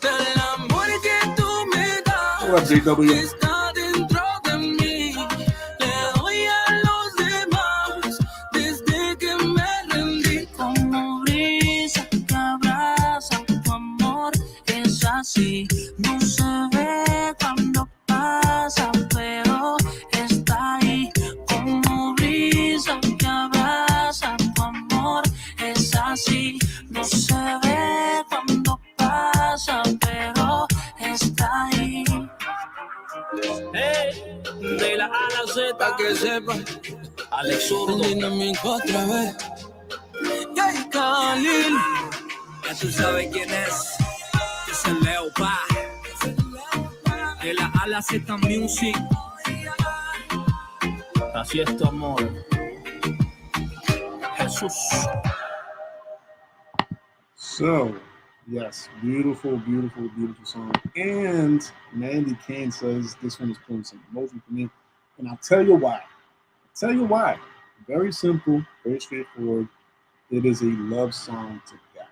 Del amor que tú me das. What up, JW? Está dentro de mí. Le doy a los demás desde que me rendí. Como brisa que abraza tu amor. Es así, no se ve cuando pasa, pero está ahí. Como brisa que abraza tu amor. Es así, no se ve cuando pasa, pero está ahí. Hey, de la A a la Z, pa' que sepa, Alex Zurdo, dinámico otra vez. Jay Khalil, ya tú sabes quién es. Es el Leo, pa. De la A a la Z Music. Así es tu amor, Jesús. So, yes, beautiful, beautiful, beautiful song. And Mandy Kane says this one is pulling some emotion for me. And I'll tell you why. Very simple, very straightforward. It is a love song to God.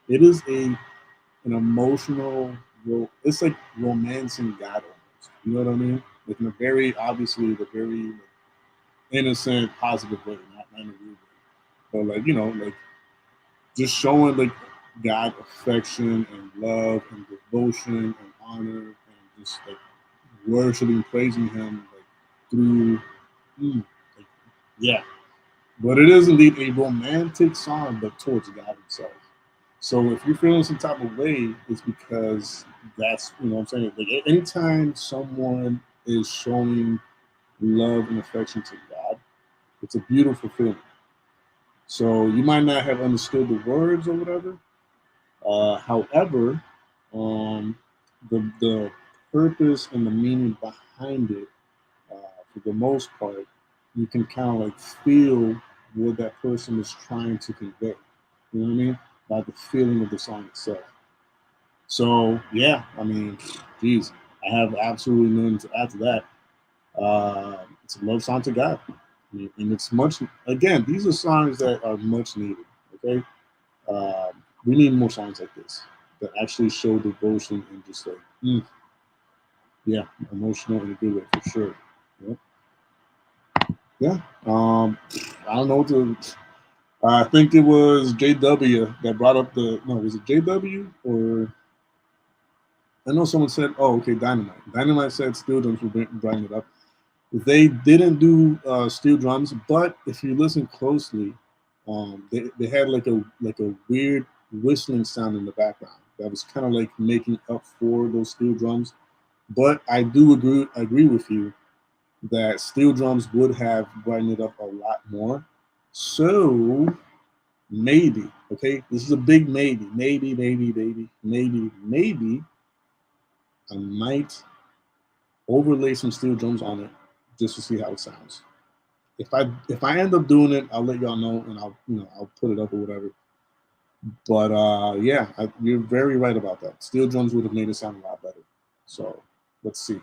It is an emotional, it's like romancing God almost. You know what I mean? Like in a very, obviously, the very innocent, positive way, not in a weird way. But like, you know, like just showing like God affection and love and devotion and honor and just like worshiping, praising Him like through, like, yeah. But it is indeed a romantic song, but towards God Himself. So if you're feeling some type of way, it's because that's, you know what I'm saying? Like anytime someone is showing love and affection to God, it's a beautiful feeling. So you might not have understood the words or whatever. However, the purpose and the meaning behind it, for the most part, you can kind of like feel what that person is trying to convey. You know what I mean? By the feeling of the song itself. So yeah, I mean, geez, I have absolutely nothing to add to that. It's a love song to God. And it's much, again, these are songs that are much needed, okay? We need more songs like this that actually show devotion and just like, yeah, emotional in a good way for sure. Yep. Yeah. I don't know what to, I think it was JW that brought up was it JW or, I know someone said, oh, okay, Dynamite. Dynamite said Steel Drums will bring it up. They didn't do steel drums, but if you listen closely, they had like a weird whistling sound in the background that was kind of like making up for those steel drums. But I do agree with you that steel drums would have brightened it up a lot more. So maybe, okay, this is a big maybe, I might overlay some steel drums on it just to see how it sounds. If I end up doing it, I'll let y'all know and I'll put it up or whatever. But yeah, you're very right about that. Steel drums would have made it sound a lot better. So let's see.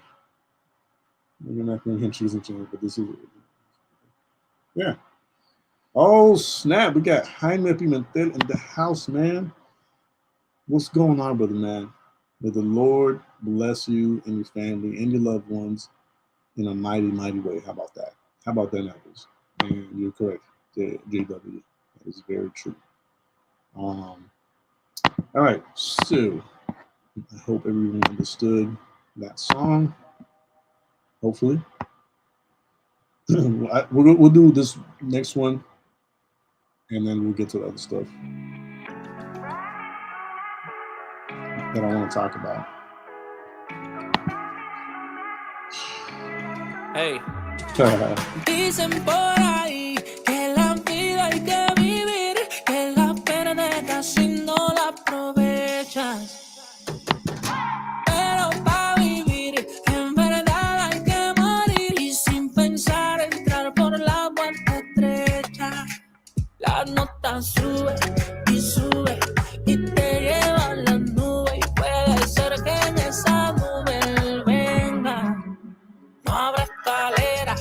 You're not going to hit cheese and change, but this is yeah. Oh snap! We got Jaime Pimentel in the house, man. What's going on, brother, man? May the Lord bless you and your family and your loved ones. in a mighty, mighty way. How about that? How about that, Knuckles? And you're correct, JW. That is very true. All right, so I hope everyone understood that song. Hopefully, we'll do this next one, and then we'll get to the other stuff that I want to talk about. Hey. Dicen por ahí que la vida hay que vivir, que la perderás si no la aprovechas. Pero para vivir, en verdad hay que morir y sin pensar entrar por la puerta estrecha. La nota sube y te lleva a la nube y puede ser que en esa nube él venga. No habrá escalera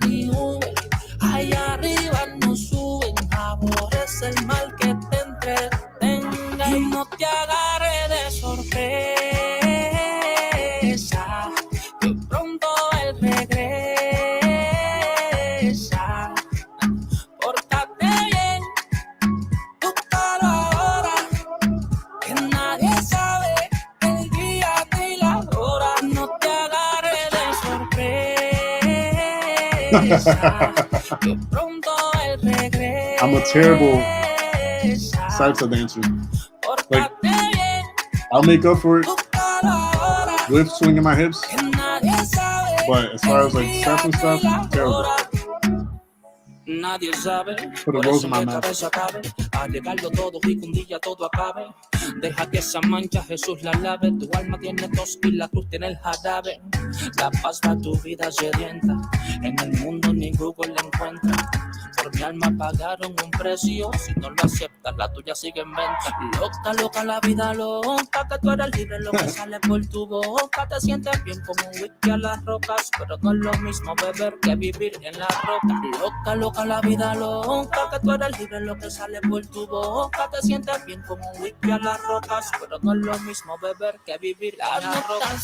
ni Uber, allá arriba no suben, aborrece el mal que te entretenga y no te agarre de sorpresa, que pronto él regresa. Pórtate bien, búscalo ahora, que nadie sabe el día ni la hora, no te agarre de sorpresa, que pronto él regresa. I'm a terrible salsa dancer. Like, I'll make up for it with swinging my hips, but as far as like steps and stuff, terrible. Nadie sabe, Put a por rose eso in my mi mouth. cabeza cabe, arriesgarlo todo y que un día todo acabe. Deja que esa mancha Jesús la lave, tu alma tiene tos y la cruz tiene el jarabe. La paz para tu vida sedienta, en el mundo ni Google la encuentra. Por mi alma pagaron un precio, si no lo aceptas la tuya sigue en venta. Loca, loca la vida loca, que tú eres libre lo que sale por tu boca. Te sientes bien como un whisky a las rocas, pero no es lo mismo beber que vivir en la roca. Loca, loca la vida loca, que tú eres libre lo que sale por tu boca. Te sientes bien como un whisky a las rocas, pero no es lo mismo beber que vivir en la roca.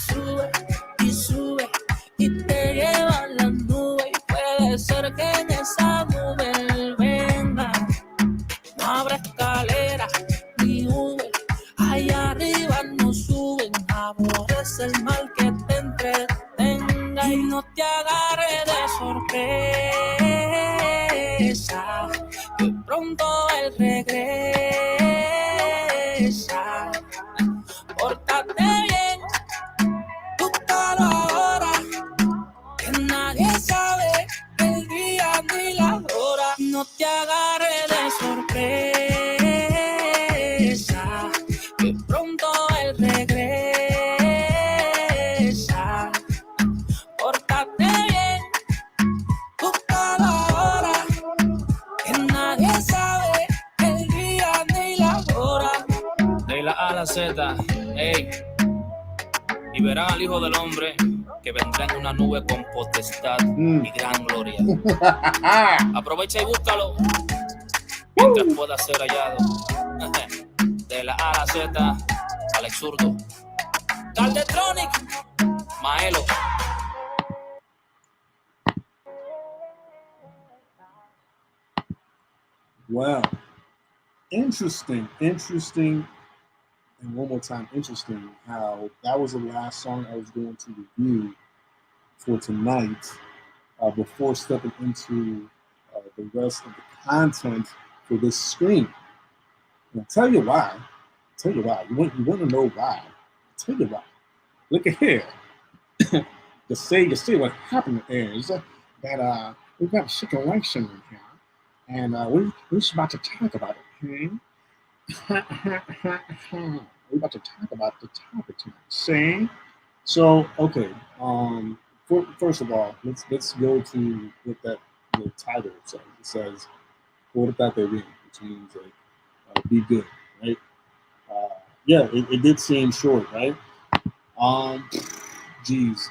Sube y te lleva a la nube y puede ser que en esa nube él venga. No habrá escalera ni Uber, allá arriba no suben, aborrece el mal que te entretenga y no te agarre de sorpresa, que pronto él regresa. Pórtate bien, búscalo ahora, que nadie sabe el día ni la hora. No te agarre de sorpresa, que pronto él regresa. Pórtate bien, búscalo ahora, que nadie sabe el día ni la hora. De la A a la Z, ey. Y verán al Hijo del Hombre que vendrá en una nube con potestad y gran gloria. Aprovecha y búscalo mientras pueda ser hallado. De la A a la Z, Alex Zurdo, Caldetronic, Maelo. Wow. Interesting. And one more time, interesting how that was the last song I was going to review for tonight before stepping into the rest of the content for this stream. And I'll tell you why. You want to know why. I'll tell you why. Look at here. You see what happened there is that we've got a situation in here. And we're about to talk about it, okay? We're about to talk about the topic tonight. See? So, okay. First of all, let's go to what the title says. It says, "Pórtate bien," which means like be good, right? Yeah, it did seem short, right? Geez.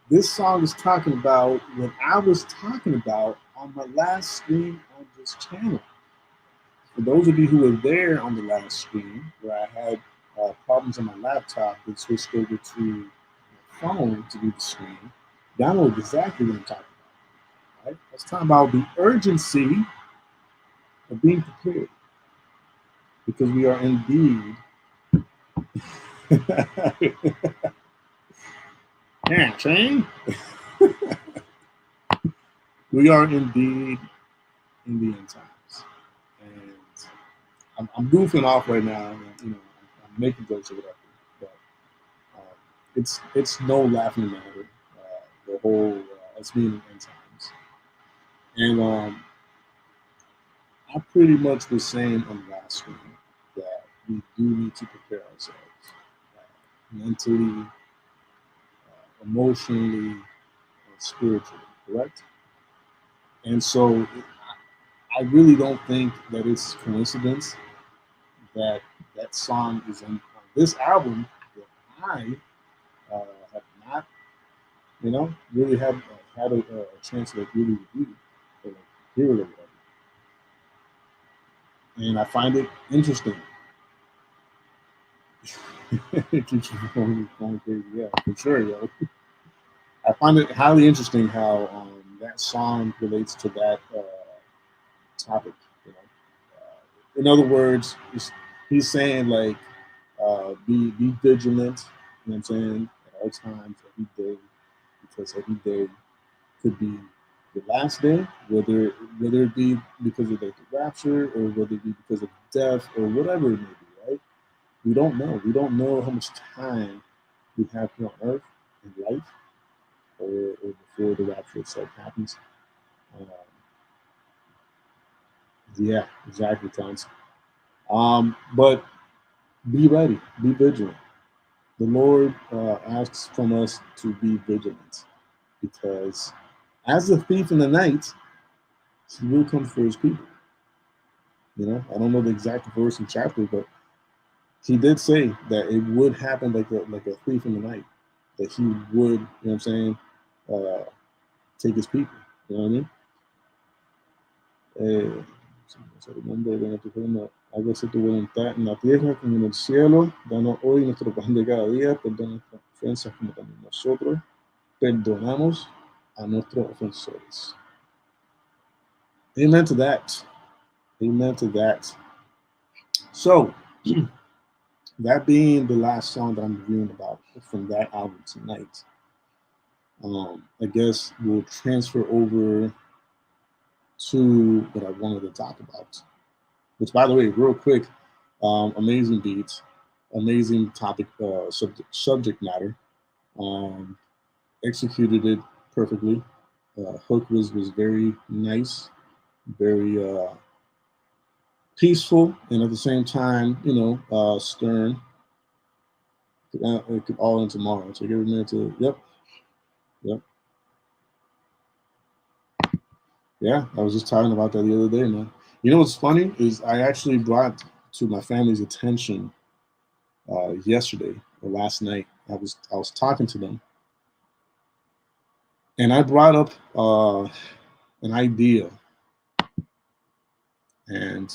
This song is talking about what I was talking about on my last stream on this channel. For those of you who were there on the last stream, where I had problems on my laptop that switched over to my phone to do the screen, y'all know exactly what I'm talking about. Right? Let's talk about the urgency of being prepared, because we are indeed yeah, train. We are indeed in the end times, and I'm goofing off right now. You know, I'm making jokes or whatever, but it's no laughing matter. The whole us being in end times, and I pretty much was saying on the last stream that we do need to prepare ourselves mentally, emotionally, and spiritually, correct? And so I really don't think that it's coincidence that that song is on this album that I have not, really had a chance to like really review or like hear it or whatever. And I find it interesting. It keeps going crazy, yeah, for sure, yo. I find it highly interesting how that song relates to that topic. You know, in other words, he's saying like, be vigilant. You know what I'm saying? At all times, every day, because every day could be the last day, whether it be because of like the rapture or whether it be because of death or whatever it may be. Right? We don't know. We don't know how much time we have here on Earth in life, or before the rapture itself happens. Um, yeah, exactly, Tons. But be ready, be vigilant. The Lord asks from us to be vigilant, because as a thief in the night, he will come for his people. You know, I don't know the exact verse and chapter, but he did say that it would happen like a thief in the night, that he would, you know what I'm saying, take his people. You know what I mean? Hágase tu voluntad en la tierra como en el cielo. Danos hoy nuestro pan de cada día. Perdona nuestras ofensas como también nosotros perdonamos a nuestros ofensores. Amen to that. Amen to that. So, that being the last song that I'm reviewing about from that album tonight, I guess we'll transfer over to what I wanted to talk about. Which, by the way, real quick, amazing beats, amazing topic, subject matter. Executed it perfectly. Hook was very nice, very peaceful, and at the same time, stern. It could all end tomorrow. So give it a minute to, yep. Yeah, I was just talking about that the other day, man. You know what's funny is I actually brought to my family's attention yesterday or last night. I was talking to them, and I brought up an idea, and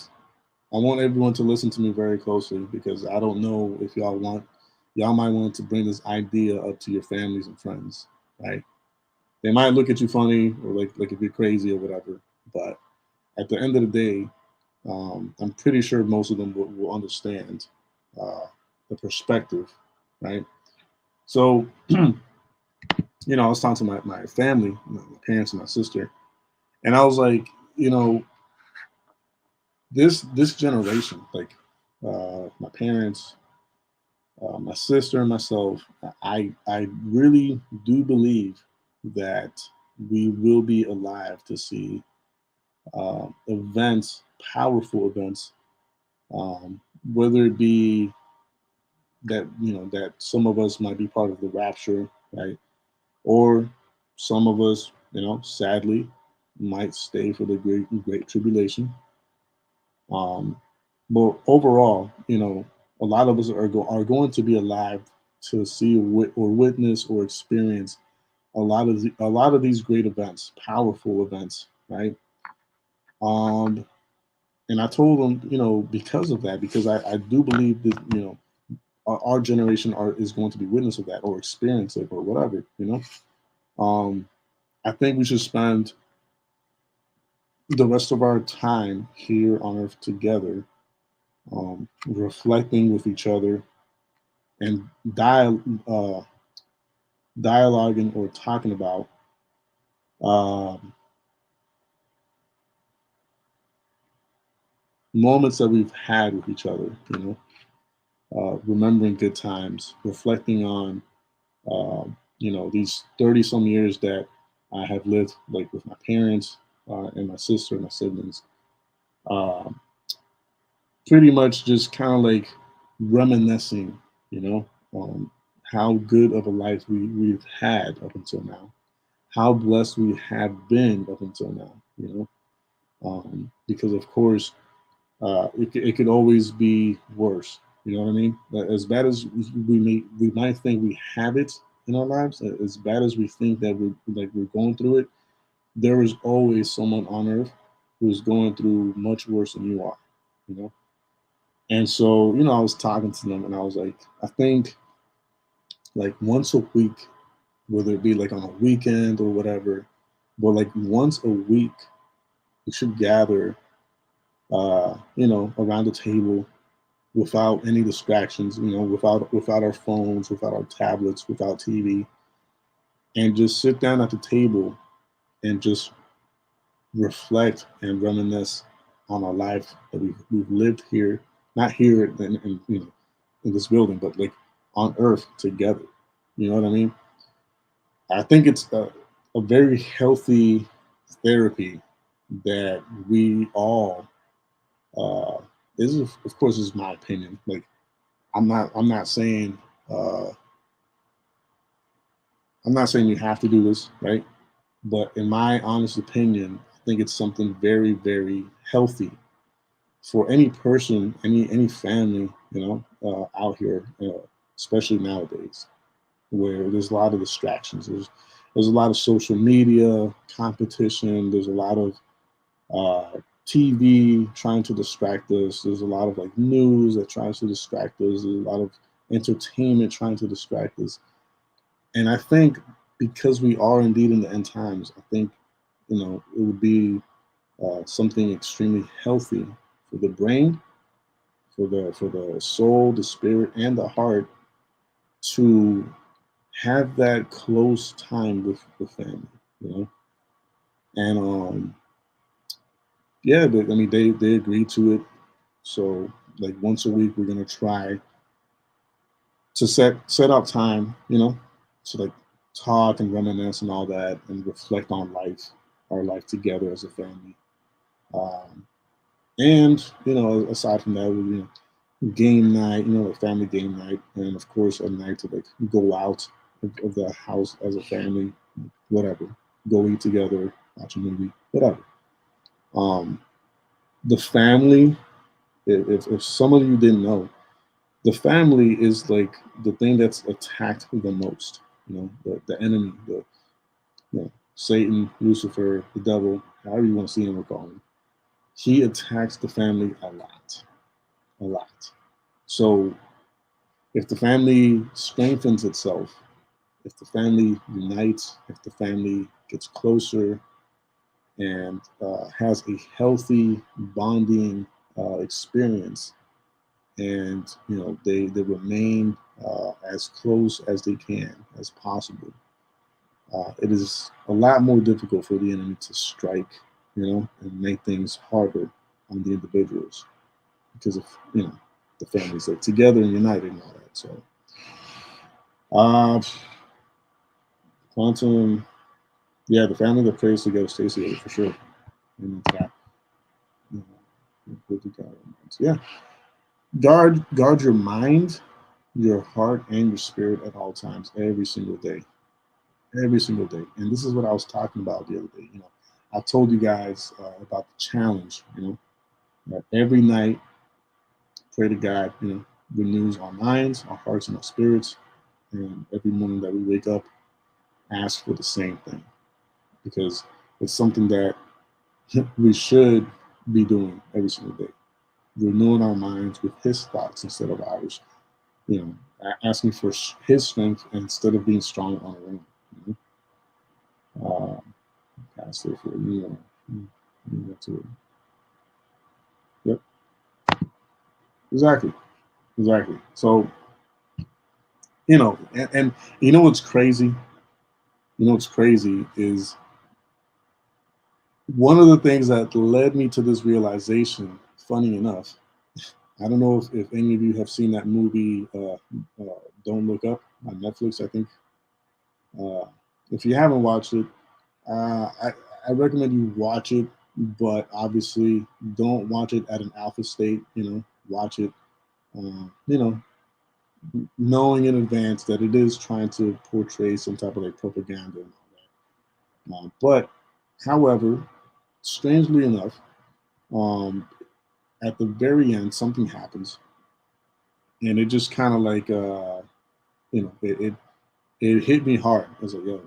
I want everyone to listen to me very closely, because I don't know if y'all might want to bring this idea up to your families and friends, right? They might look at you funny or like if you're crazy or whatever, but at the end of the day, I'm pretty sure most of them will understand the perspective, right? So, I was talking to my family, my parents and my sister, and I was like, this generation, like my parents, my sister and myself, I really do believe that we will be alive to see events, powerful events, whether it be that that some of us might be part of the rapture, right, or some of us, sadly, might stay for the great tribulation. But overall, a lot of us are going to be alive to see or witness or experience a lot of these great events, powerful events, right? And I told them, because of that, because I do believe that, our generation is going to be witness of that or experience it or whatever, I think we should spend the rest of our time here on earth together, reflecting with each other and dialoguing or talking about moments that we've had with each other, remembering good times, reflecting on, these 30 some years that I have lived like with my parents and my sister and my siblings. Pretty much just kind of like reminiscing, how good of a life we've had up until now, how blessed we have been up until now, because of course it could always be worse. You know what I mean? As bad as we might think we have it in our lives, as bad as we think that we're going through it, there is always someone on earth who's going through much worse than you are. And so, I was talking to them and I was like, I think like once a week, whether it be like on a weekend or whatever, but like once a week, we should gather, around the table without any distractions, without our phones, without our tablets, without TV, and just sit down at the table and just reflect and reminisce on our life that we've lived here, not here in this building, but like on earth together. You know what I mean? I think it's a very healthy therapy that we all, this is, of course, this is my opinion. Like, I'm not saying you have to do this, right? But in my honest opinion, I think it's something very, very healthy for any person, any family, out here, especially nowadays, where there's a lot of distractions. There's a lot of social media competition. There's a lot of TV trying to distract us. There's a lot of like news that tries to distract us. There's a lot of entertainment trying to distract us. And I think because we are indeed in the end times, I think, it would be something extremely healthy for the brain, for the soul, the spirit, and the heart to have that close time with family, and yeah, they agreed to it. So like once a week, we're gonna try to set out time, to like talk and reminisce and all that, and reflect on our life together as a family. And aside from that, game night, a family game night, and of course a night to like go out of the house as a family, whatever, go eat together, watch a movie, whatever. The family, if some of you didn't know, the family is like the thing that's attacked the most. The enemy, Satan, Lucifer, the devil, however you want to see him or call him. He attacks the family a lot. So if the family strengthens itself, if the family unites, if the family gets closer and has a healthy bonding experience, and they remain as close as they can as possible, it is a lot more difficult for the enemy to strike, and make things harder on the individuals, because of the families are together and united and all that. So quantum, yeah, the family that prays together stays together for sure. Amen to that. Yeah, guard your mind, your heart, and your spirit at all times, every single day. And this is what I was talking about the other day. I told you guys about the challenge, that every night, pray to God, renews our minds, our hearts, and our spirits. And every morning that we wake up, ask for the same thing, because it's something that we should be doing every single day, renewing our minds with His thoughts instead of ours, asking for his strength instead of being strong on our own. Pastor for Yep. Exactly. So, and you know what's crazy? What's crazy is one of the things that led me to this realization, funny enough, I don't know if any of you have seen that movie, Don't Look Up on Netflix, I think. If you haven't watched it, I recommend you watch it, but obviously don't watch it at an alpha state, watch it, knowing in advance that it is trying to portray some type of like propaganda and all that. But, however, strangely enough, at the very end, something happens, and it just kind of like, it hit me hard. I was like, yo,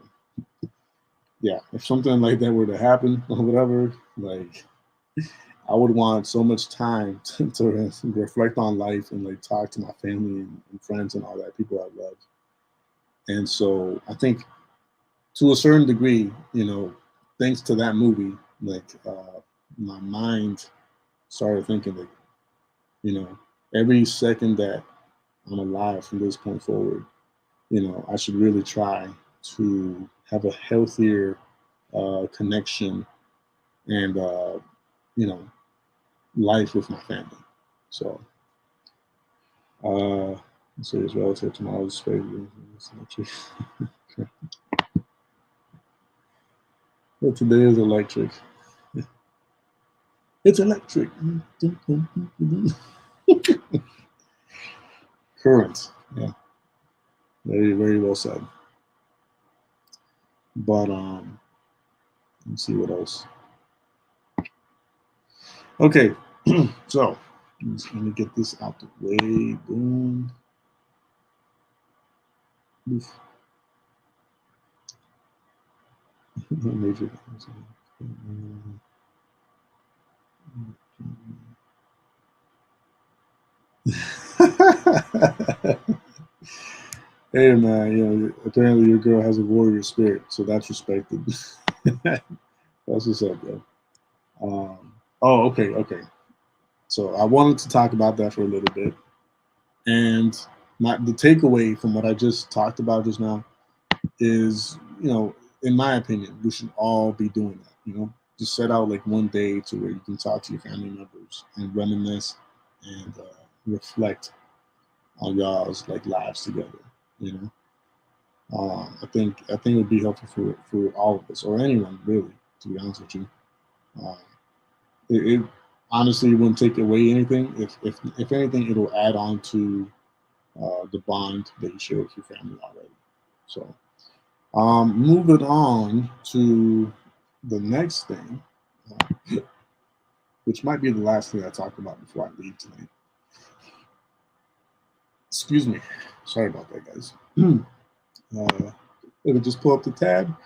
yeah, if something like that were to happen or whatever, like, I would want so much time to reflect on life and like talk to my family and friends and all that, people I love. And so I think to a certain degree, thanks to that movie, like my mind started thinking like, every second that I'm alive from this point forward, I should really try to have a healthier connection and, life with my family. So, let's say it's relative to tomorrow's favorite. But today is electric. It's electric. Current. Yeah. Very, very well said. But let's see what else. Okay, so let me get this out the way. Boom. Oof. Major. Hey man, apparently your girl has a warrior spirit, so that's respected. That's what's up, yo. Okay. So I wanted to talk about that for a little bit, and the takeaway from what I just talked about just now is, in my opinion, we should all be doing that. Just set out like one day to where you can talk to your family members and reminisce and reflect on y'all's like lives together. I think it would be helpful for all of us or anyone really. To be honest with you, it honestly wouldn't take away anything. If anything, it'll add on to the bond that you share with your family already. So, moving on to the next thing, which might be the last thing I talk about before I leave tonight. Excuse me. Sorry about that, guys. Let me just pull up the tab.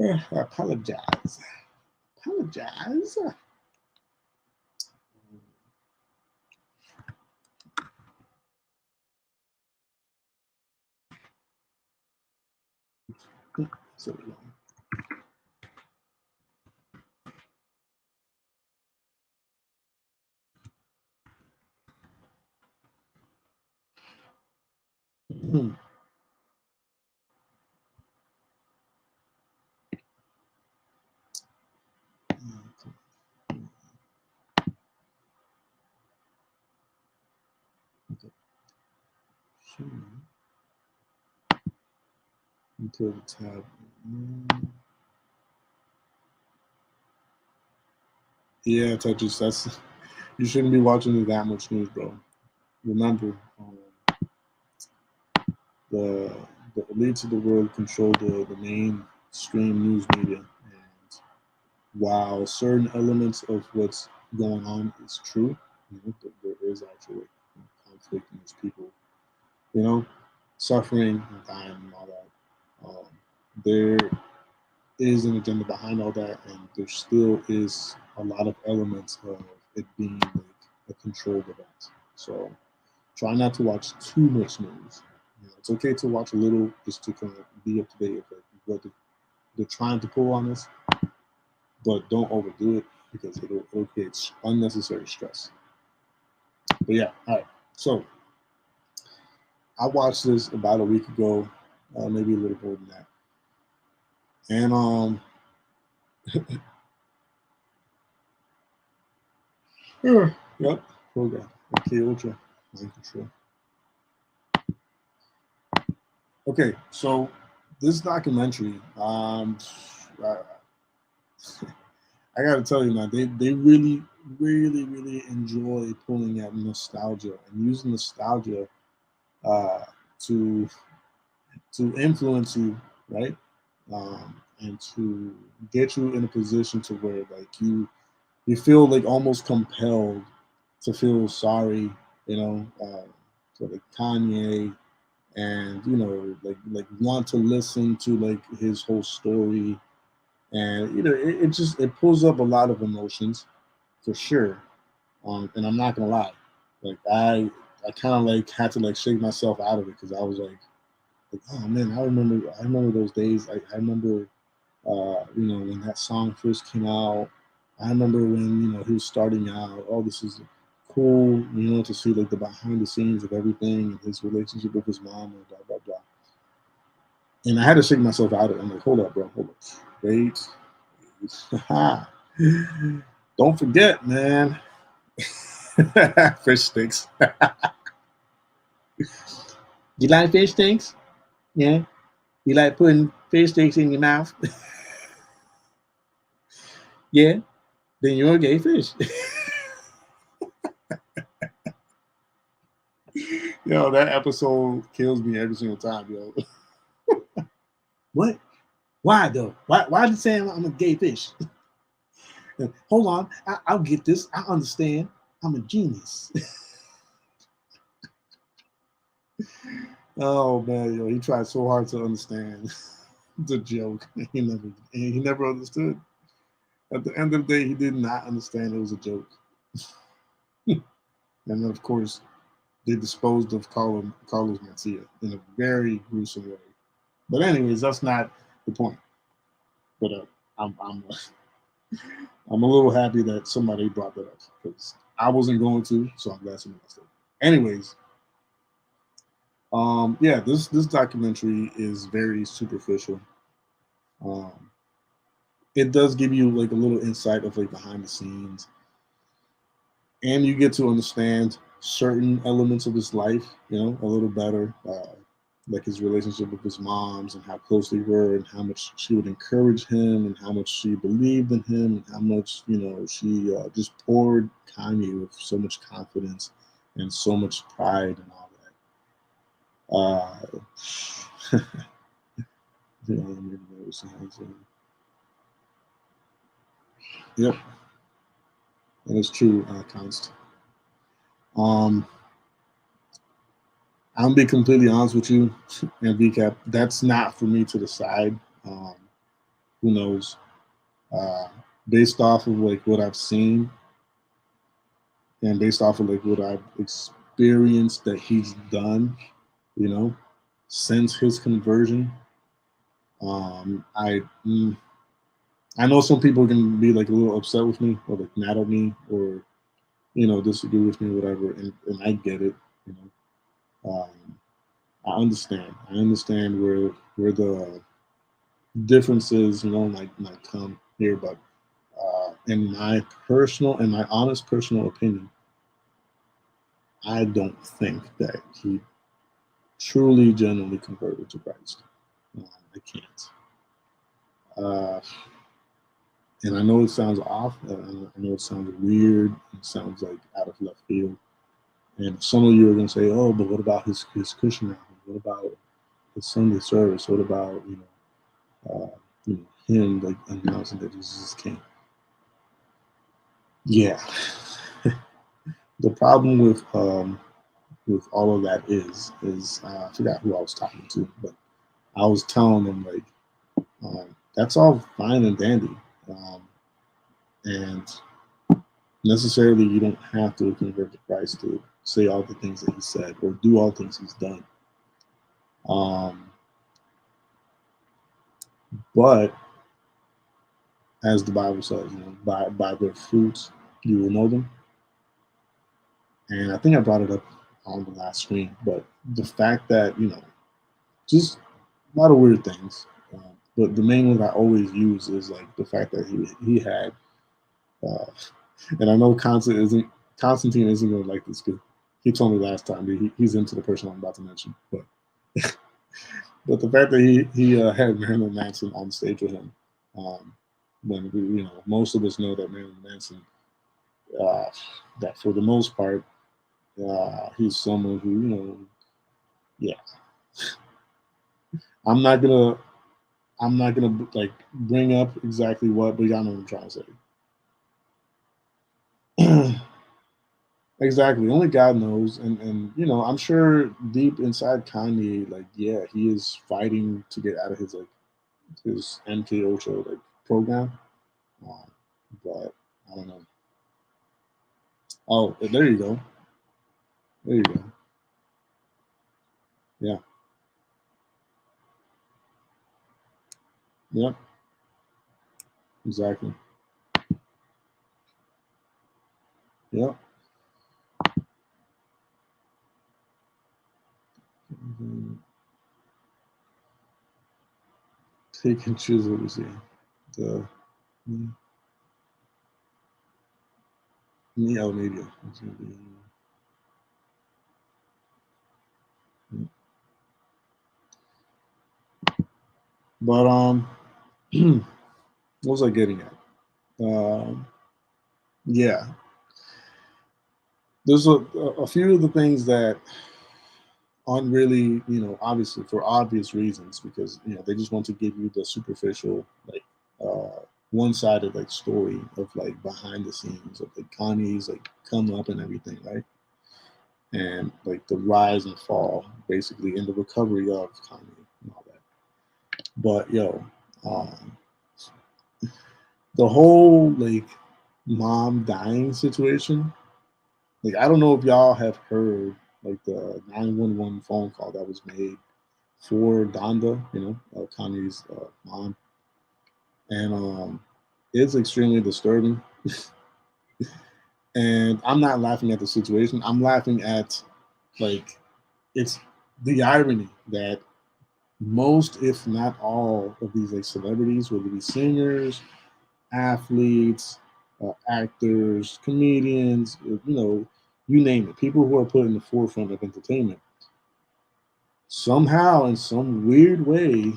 I apologize. So, pull the tab. Yeah, Tetris, you shouldn't be watching that much news, bro. Remember, the elites of the world control the mainstream news media, and while certain elements of what's going on is true, there is actually conflict and there's people, suffering and dying and all that. There is an agenda behind all that, and there still is a lot of elements of it being like a controlled event. So try not to watch too much news. You know, it's okay to watch a little just to kind of be up to date with what they're trying to pull on us, but don't overdo it because it'll create unnecessary stress. But yeah, all right. So I watched this about a week ago, maybe a little more than that, and yep, program. Okay, Ultra, mind control. Okay, so this documentary, I gotta tell you, man, they really enjoy pulling at nostalgia and using nostalgia to influence you, right? And to get you in a position to where like you feel like almost compelled to feel sorry, you know, for like Kanye, and you know, like want to listen to like his whole story, and you know, it pulls up a lot of emotions for sure. And I'm not gonna lie, like I kind of like had to like shake myself out of it because I was like, oh man, I remember those days. I remember, you know, when that song first came out. I remember when, you know, he was starting out. Oh, this is cool, you know, to see like the behind the scenes of everything and his relationship with his mom and blah blah blah. And I had to shake myself out of it. I'm like, hold up, bro, hold up, wait. Don't forget, man. Fish sticks. You like fish sticks? Yeah. You like putting fish sticks in your mouth? Yeah. Then you're a gay fish. Yo, that episode kills me every single time, yo. What? Why though? Why did you say I'm a gay fish? Hold on, I'll get this. I understand. I'm a genius. Oh man, yo, he tried so hard to understand the joke. He never understood. At the end of the day, he did not understand it was a joke. And then, of course, they disposed of Carlos Mencia in a very gruesome way. But anyways, that's not the point. But I'm a little happy that somebody brought that up because I wasn't going to, so I'm glad somebody else did. Anyways, yeah, this documentary is very superficial. It does give you like a little insight of like behind the scenes, and you get to understand certain elements of his life, you know, a little better, like his relationship with his moms and how close they were, and how much she would encourage him, and how much she believed in him, and how much, you know, she just poured Kanye with so much confidence and so much pride and all that. Yep, that is true, Const. I'm gonna be completely honest with you, and VCAP, that's not for me to decide. Who knows? Based off of like what I've seen, and based off of like what I've experienced that he's done, you know, since his conversion, I know some people can be like a little upset with me or like mad at me or, you know, disagree with me or whatever, and I get it, you know. I understand. I understand where the differences, you know, might come here, but in my honest personal opinion, I don't think that he truly, genuinely converted to Christ. I can't. And I know it sounds off. I know it sounds weird. It sounds like out of left field. And some of you are going to say, "Oh, but what about his Christian album? What about his Sunday service? What about you know him like announcing that Jesus is King?" Yeah. The problem with all of that is I forgot who I was talking to, but I was telling them like that's all fine and dandy, and necessarily you don't have to convert to Christ to say all the things that he said or do all the things he's done. But as the Bible says, by their fruits you will know them. And I think I brought it up on the last screen, but the fact that, just a lot of weird things. But the main one I always use is like the fact that he had, and I know Constantine isn't going to like this because he told me last time he's into the person I'm about to mention, but but the fact that he had Marilyn Manson on stage with him, when most of us know that Marilyn Manson, that for the most part, he's someone who yeah. I'm not gonna like bring up exactly what, but y'all know what I'm trying to say. Exactly. Only God knows, and I'm sure deep inside Kanye, like, yeah, he is fighting to get out of his MK Ultra program, but I don't know. Oh, there you go. There you go. Yeah. Yep. Exactly. Yep. Take and choose what we see. Maybe. But what was I getting at? Yeah, there's a few of the things that aren't really, obviously for obvious reasons, because they just want to give you the superficial, one-sided story of behind the scenes of Kanye's come up and everything, right? And the rise and fall, basically, in the recovery of Kanye and all that. But the whole mom dying situation, I don't know if y'all have heard the 911 phone call that was made for Donda, Kanye's mom, and it's extremely disturbing. And I'm not laughing at the situation. I'm laughing at it's the irony that most, if not all, of these celebrities, whether it be singers, athletes, actors, comedians, you name it, people who are put in the forefront of entertainment, somehow in some weird way,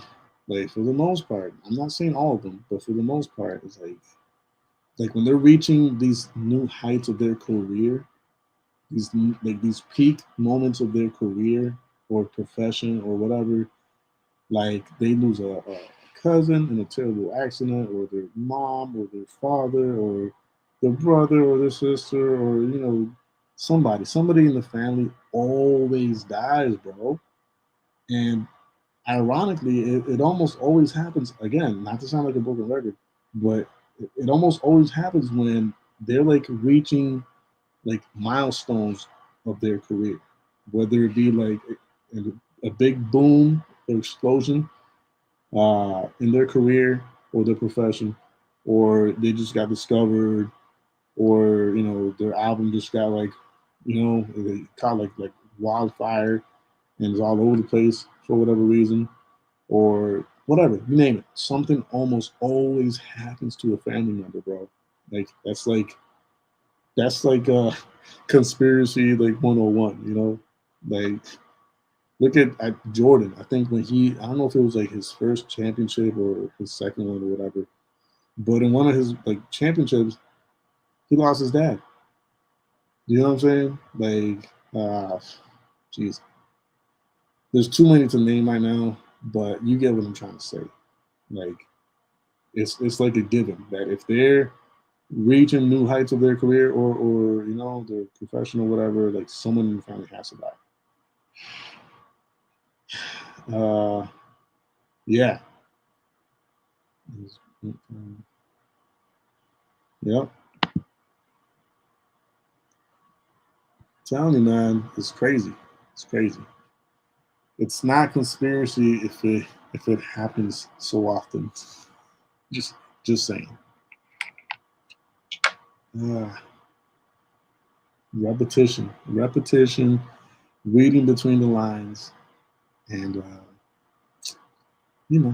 for the most part, I'm not saying all of them, but for the most part, it's when they're reaching these new heights of their career, these peak moments of their career or profession or whatever, they lose a cousin in a terrible accident, or their mom or their father or their brother or their sister, or somebody in the family always dies, bro. And ironically, it almost always happens, again, not to sound like a broken record, but it almost always happens when they're reaching milestones of their career, whether it be a big boom or explosion in their career or their profession, or they just got discovered, or their album just got they caught like wildfire and it's all over the place for whatever reason, or whatever, you name it. Something almost always happens to a family member, bro. That's a conspiracy 101, look at Jordan. I think when I don't know if it was his first championship or his second one or whatever, but in one of his championships, he lost his dad. You know what I'm saying? Jeez. There's too many to name right now, but you get what I'm trying to say. It's a given that if they're reaching new heights of their career or their professional whatever, someone in the family has to die. Yeah. Yep. telling you, man, it's crazy. It's crazy. It's not conspiracy if it happens so often. Just saying. Repetition, reading between the lines, and you know,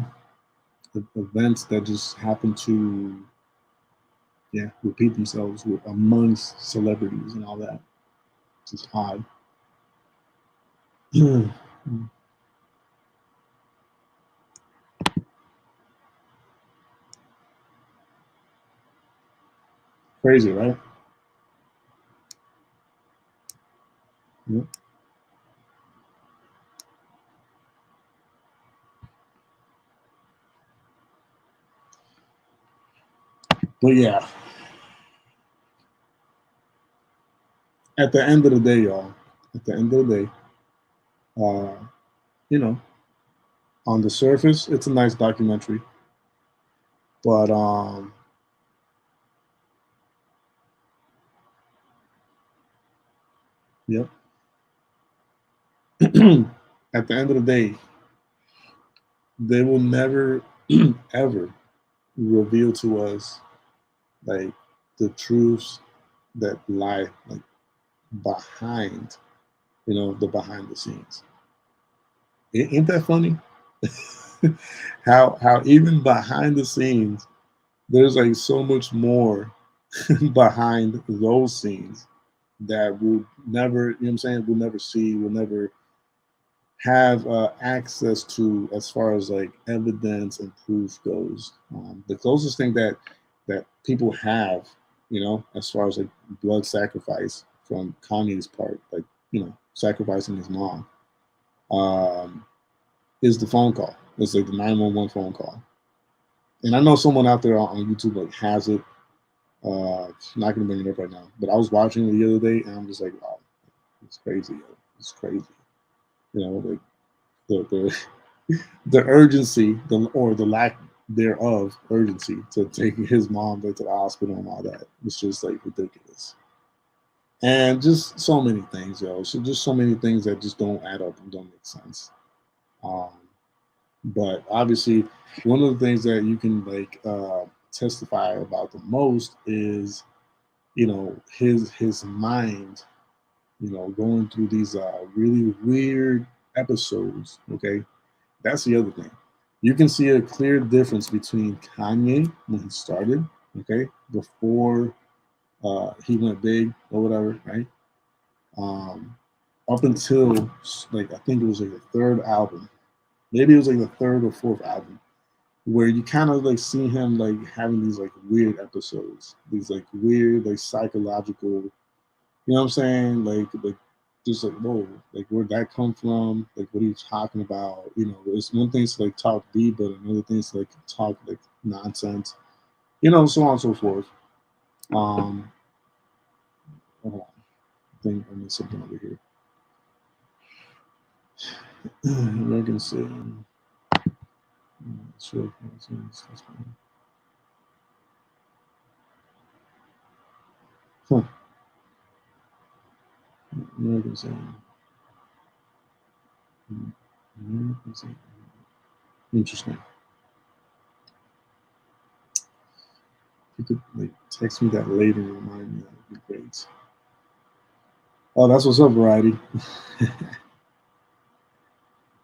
events that just happen to repeat themselves amongst celebrities and all that. It's just odd. Crazy, right? Yep. But yeah, at the end of the day, y'all, at the end of the day, you know, on the surface, it's a nice documentary, but yep. At the end of the day, they will never ever reveal to us like the truths that lie like behind, the behind the scenes. Ain't that funny? how even behind the scenes, there's like so much more behind those scenes that we'll never, what I'm saying, we'll never see, we'll never have access to as far as like evidence and proof goes. The closest thing that people have, as far as like blood sacrifice from Kanye's part, like, sacrificing his mom, is the phone call. It's like the 911 phone call. And I know someone out there on YouTube like has it. I'm not gonna bring it up right now, but I was watching it the other day and I'm just like, wow, it's crazy. It's crazy. Like the the urgency, or the lack thereof urgency to take his mom back to the hospital and all that. It's just like ridiculous. And just so many things, yo. So just so many things that just don't add up and don't make sense. But obviously, one of the things that you can like testify about the most is, his mind, going through these really weird episodes. Okay, that's the other thing. You can see a clear difference between Kanye when he started, okay, before he went big or whatever, right? Up until like I think it was like the third album, maybe it was like the third or fourth album, where you kind of like see him like having these like weird episodes, these like weird like psychological, you know what I'm saying? Like just like, whoa, like where'd that come from? Like what are you talking about? It's one thing to like talk deep, but another thing is to like talk like nonsense, so on and so forth. Hold on. I think I missed something over here. American saying. Sure. Huh. American saying. Interesting. If you could like text me that later and remind me, that would be great. Oh, that's what's up, Variety.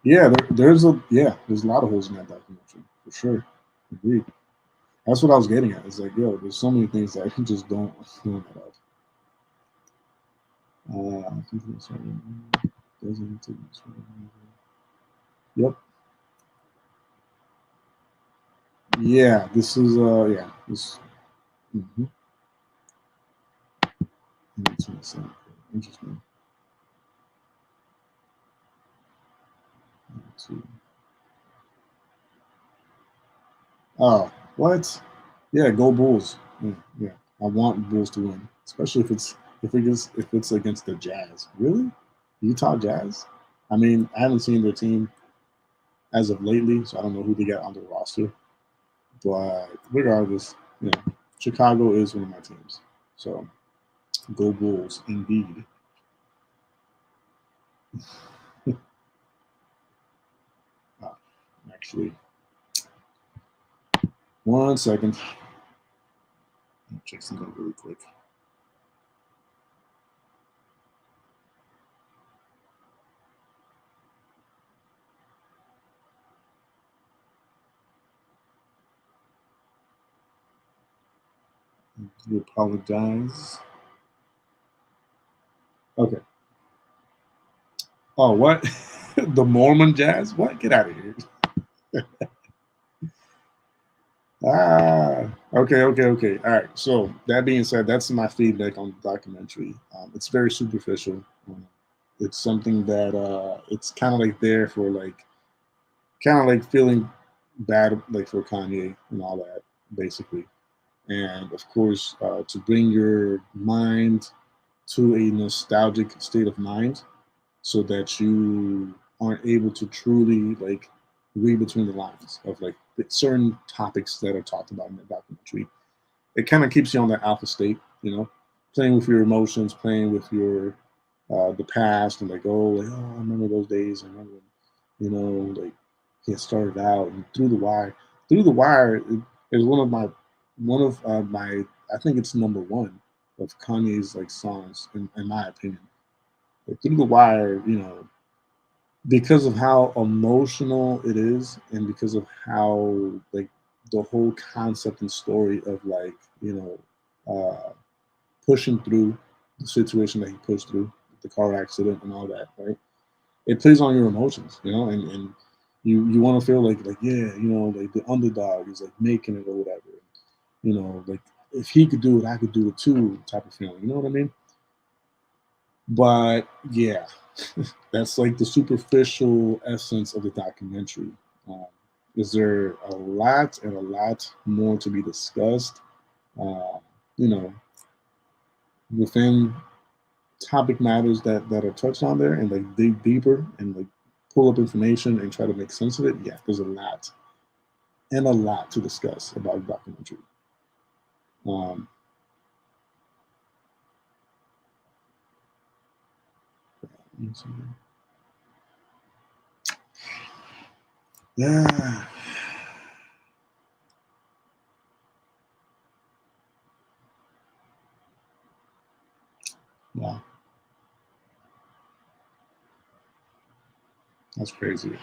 Yeah, there's a lot of holes in that documentary for sure. Agreed. That's what I was getting at. It's like, yo, there's so many things that just don't add up. Yep. Yeah, this is this. Interesting. Oh, what? Yeah, go Bulls. Yeah, I want Bulls to win, especially if it's against the Jazz. Really, Utah Jazz? I mean, I haven't seen their team as of lately, so I don't know who they got on the roster. But regardless, Chicago is one of my teams. So go Bulls, indeed. Actually, 1 second. I'll check something really quick. I do apologize. Okay. Oh, what? The Mormon jazz? What? Get out of here. Okay. All right. So that being said, that's my feedback on the documentary. It's very superficial. It's something that it's kind of like there for kind of like feeling bad, like for Kanye and all that, basically. And of course, to bring your mind to a nostalgic state of mind, so that you aren't able to truly like read between the lines of like certain topics that are talked about in the documentary. It kind of keeps you on that alpha state, playing with your emotions, playing with your the past, and I remember those days. I remember, like he had started out and through the wire. Through the wire is one of my I think it's number one of Kanye's like songs in my opinion. Like, through the wire, because of how emotional it is, and because of how like the whole concept and story of pushing through the situation that he pushed through, the car accident and all that, right? It plays on your emotions, and you want to feel like yeah, like the underdog is like making it or whatever, like if he could do it, I could do it too, type of feeling. You know what I mean? But yeah, that's like the superficial essence of the documentary. Um, is there a lot and a lot more to be discussed? Uh, you know, within topic matters that are touched on there, and like dig deeper and like pull up information and try to make sense of it. Yeah, there's a lot and a lot to discuss about the documentary. Um, yeah. Wow, that's crazy.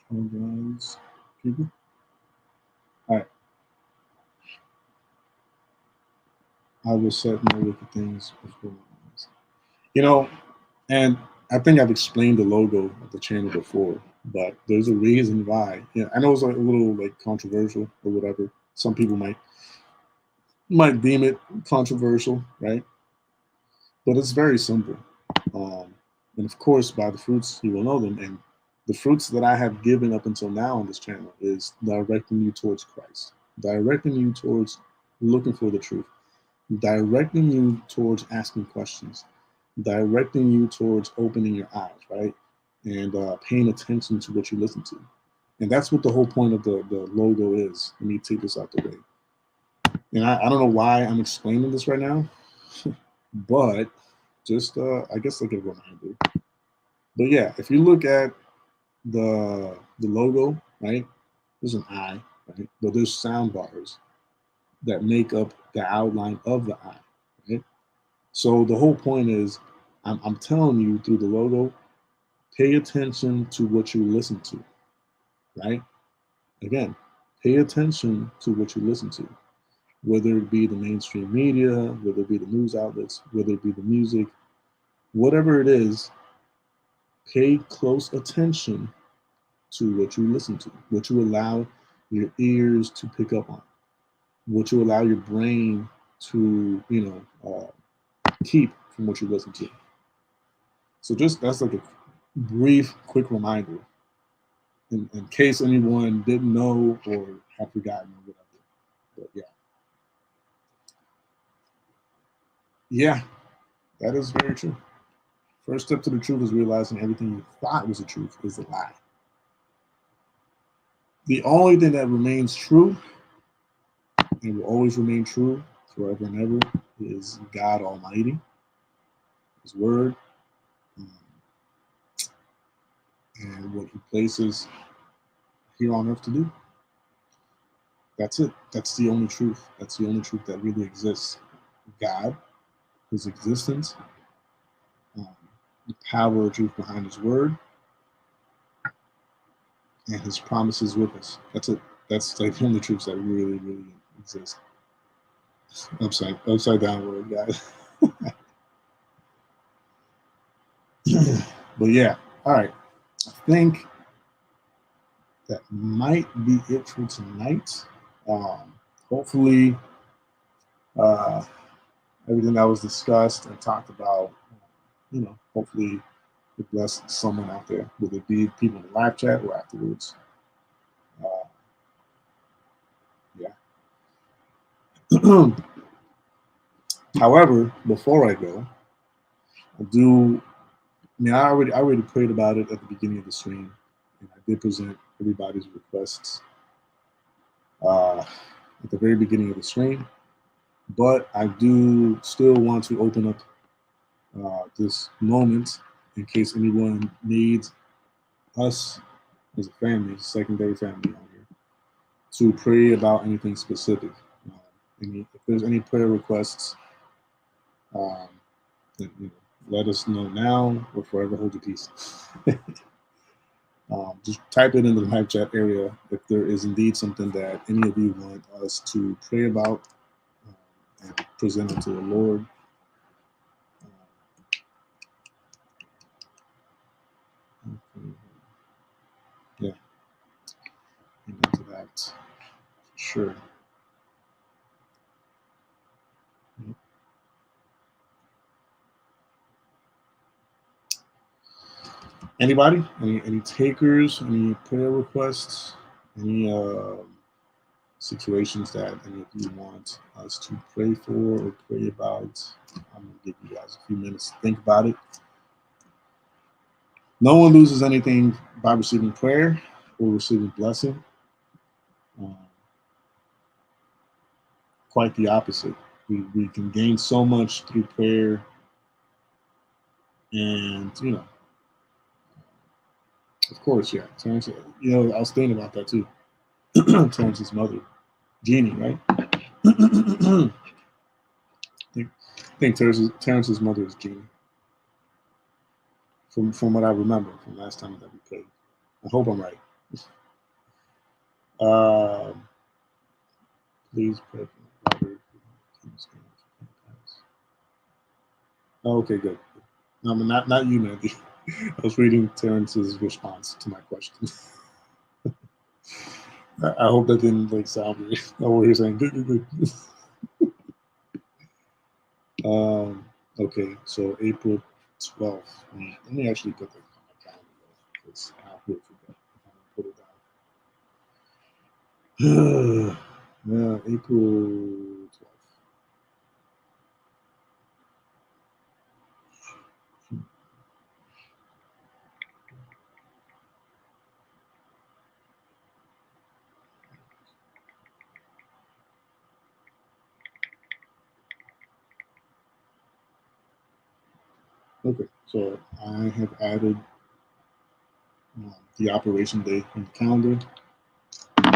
I apologize, people. All right, I will set no wicked things before my eyes. And I think I've explained the logo of the channel before, but there's a reason why. Yeah, I know it's like a little like controversial or whatever. Some people might deem it controversial, right? But it's very simple. Um, and of course, by the fruits you will know them. And the fruits that I have given up until now on this channel is directing you towards Christ, directing you towards looking for the truth, directing you towards asking questions, directing you towards opening your eyes, right? And paying attention to what you listen to. And that's what the whole point of the logo is. Let me take this out the way. And I don't know why I'm explaining this right now, but just I guess like a reminder. But yeah, if you look at the logo, right? There's an eye, right? But there's sound bars that make up the outline of the eye, right? So the whole point is, I'm telling you through the logo, pay attention to what you listen to, right? Again, pay attention to what you listen to, whether it be the mainstream media, whether it be the news outlets, whether it be the music, whatever it is, pay close attention to what you listen to, what you allow your ears to pick up on, what you allow your brain to, keep from what you listen to. So just that's like a brief, quick reminder. in case anyone didn't know or had forgotten or whatever. But yeah, that is very true. First step to the truth is realizing everything you thought was the truth is a lie. The only thing that remains true and will always remain true forever and ever is God Almighty, His Word, and what He places here on earth to do. That's it. That's the only truth. That's the only truth that really exists. God, His existence, the power of truth behind His Word, and His promises with us. That's it. That's like the only truths that really, really exist. Upside down word, guys. But yeah, all right. I think that might be it for tonight. Hopefully, everything that was discussed and talked about, hopefully it blessed someone out there, whether it be people in the live chat or afterwards. However, before I go, I already prayed about it at the beginning of the stream, and I did present everybody's requests at the very beginning of the stream. But I do still want to open up this moment in case anyone needs us as a family, secondary family on here, to pray about anything specific. If there's any prayer requests, then, let us know now or forever hold your peace. Just type it in the live chat area if there is indeed something that any of you want us to pray about and present unto the Lord. Yeah, into that, sure. Anybody? Any takers? Any prayer requests? Any situations that any of you want us to pray for or pray about? I'm gonna give you guys a few minutes to think about it. No one loses anything by receiving prayer or receiving blessing. Quite the opposite. We can gain so much through prayer, and of course, yeah. Terrence, I was thinking about that too. Terrence's mother, Jeannie, right? I think Terrence's mother is Jeannie. From what I remember from last time that we played. I hope I'm right. Please pray for my brother. Okay, good. No, not you, Mandy. I was reading Terrence's response to my question. I hope that didn't sound weird. Oh, you're saying good. Okay, so April 12th. Let me actually put that on my calendar because I'll forget if I don't put it down. Yeah, April 12th. Okay, so I have added the operation date on the calendar,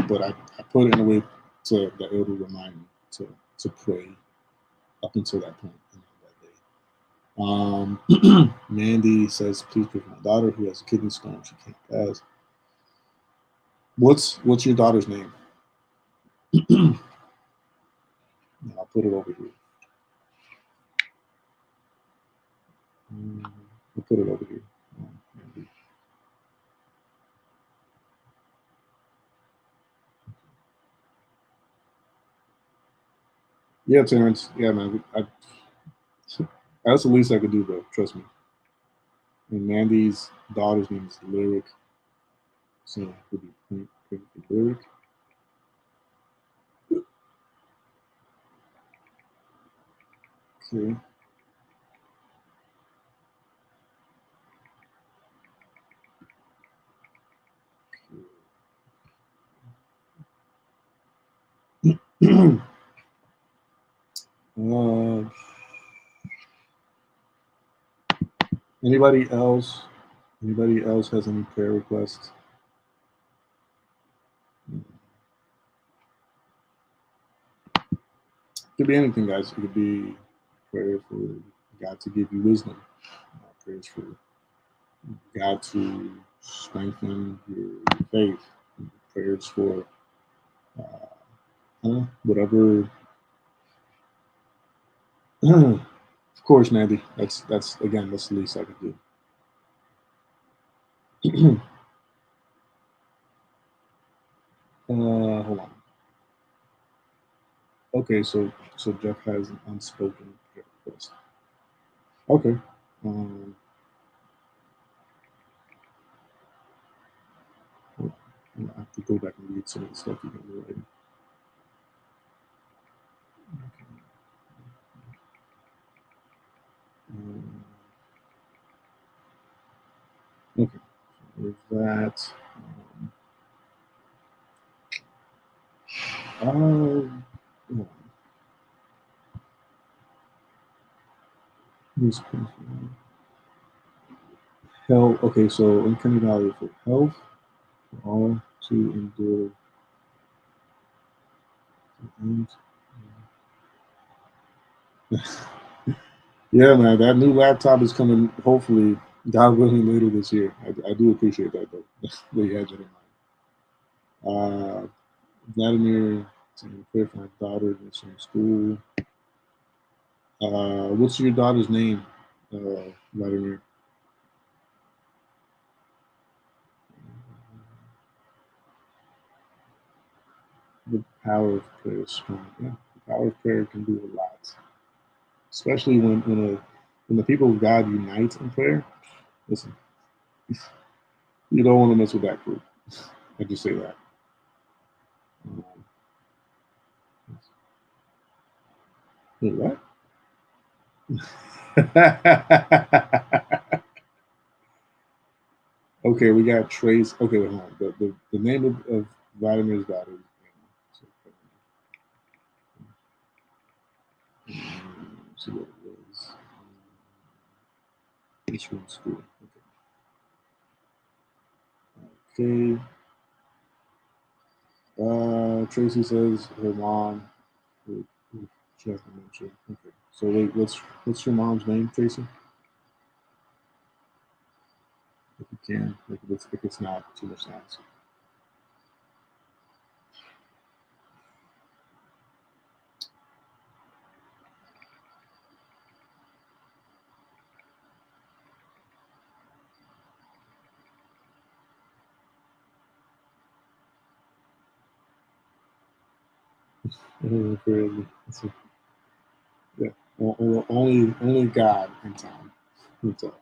but I put it in a way so that it will remind me to pray up until that point, that day. Mandy says, please pray for my daughter who has a kidney stone. She can't pass. What's your daughter's name? I'll put it over here. I'll put it over here. Yeah, Terrence. Yeah, man. That's the least I could do, bro. Trust me. And Mandy's daughter's name is Lyric. So could be print for lyric. Okay. Anybody else? Anybody else has any prayer requests? It could be anything, guys. It could be prayer for God to give you wisdom. Prayers for God to strengthen your faith. Prayers for whatever. Of course, Mandy. That's again. That's the least I could do. Hold on. Okay, so Jeff has an unspoken prayer request. Okay. I have to go back and read some of the stuff you can do already. Okay, so there's that. Health. Okay, so uncanny valley for health, for all to endure. Yeah, man, that new laptop is coming. Hopefully, God willing, later this year. I do appreciate that though. That you had that in mind. Vladimir, prayer for my daughter in some school. What's your daughter's name, Vladimir? The power of prayer is strong. Yeah, the power of prayer can do a lot, especially when the people of God unite in prayer. Listen, you don't want to mess with that group. I just say that. Wait, what? Okay, we got Trace. Okay, wait, hold on. The name of Vladimir's daughter. See what it was. Each one school. Okay. Tracy says her mom. She has to mention. Okay. So wait, what's your mom's name, Tracy? If you can, if it's not too much to ask. Yeah, only God in time. That's all.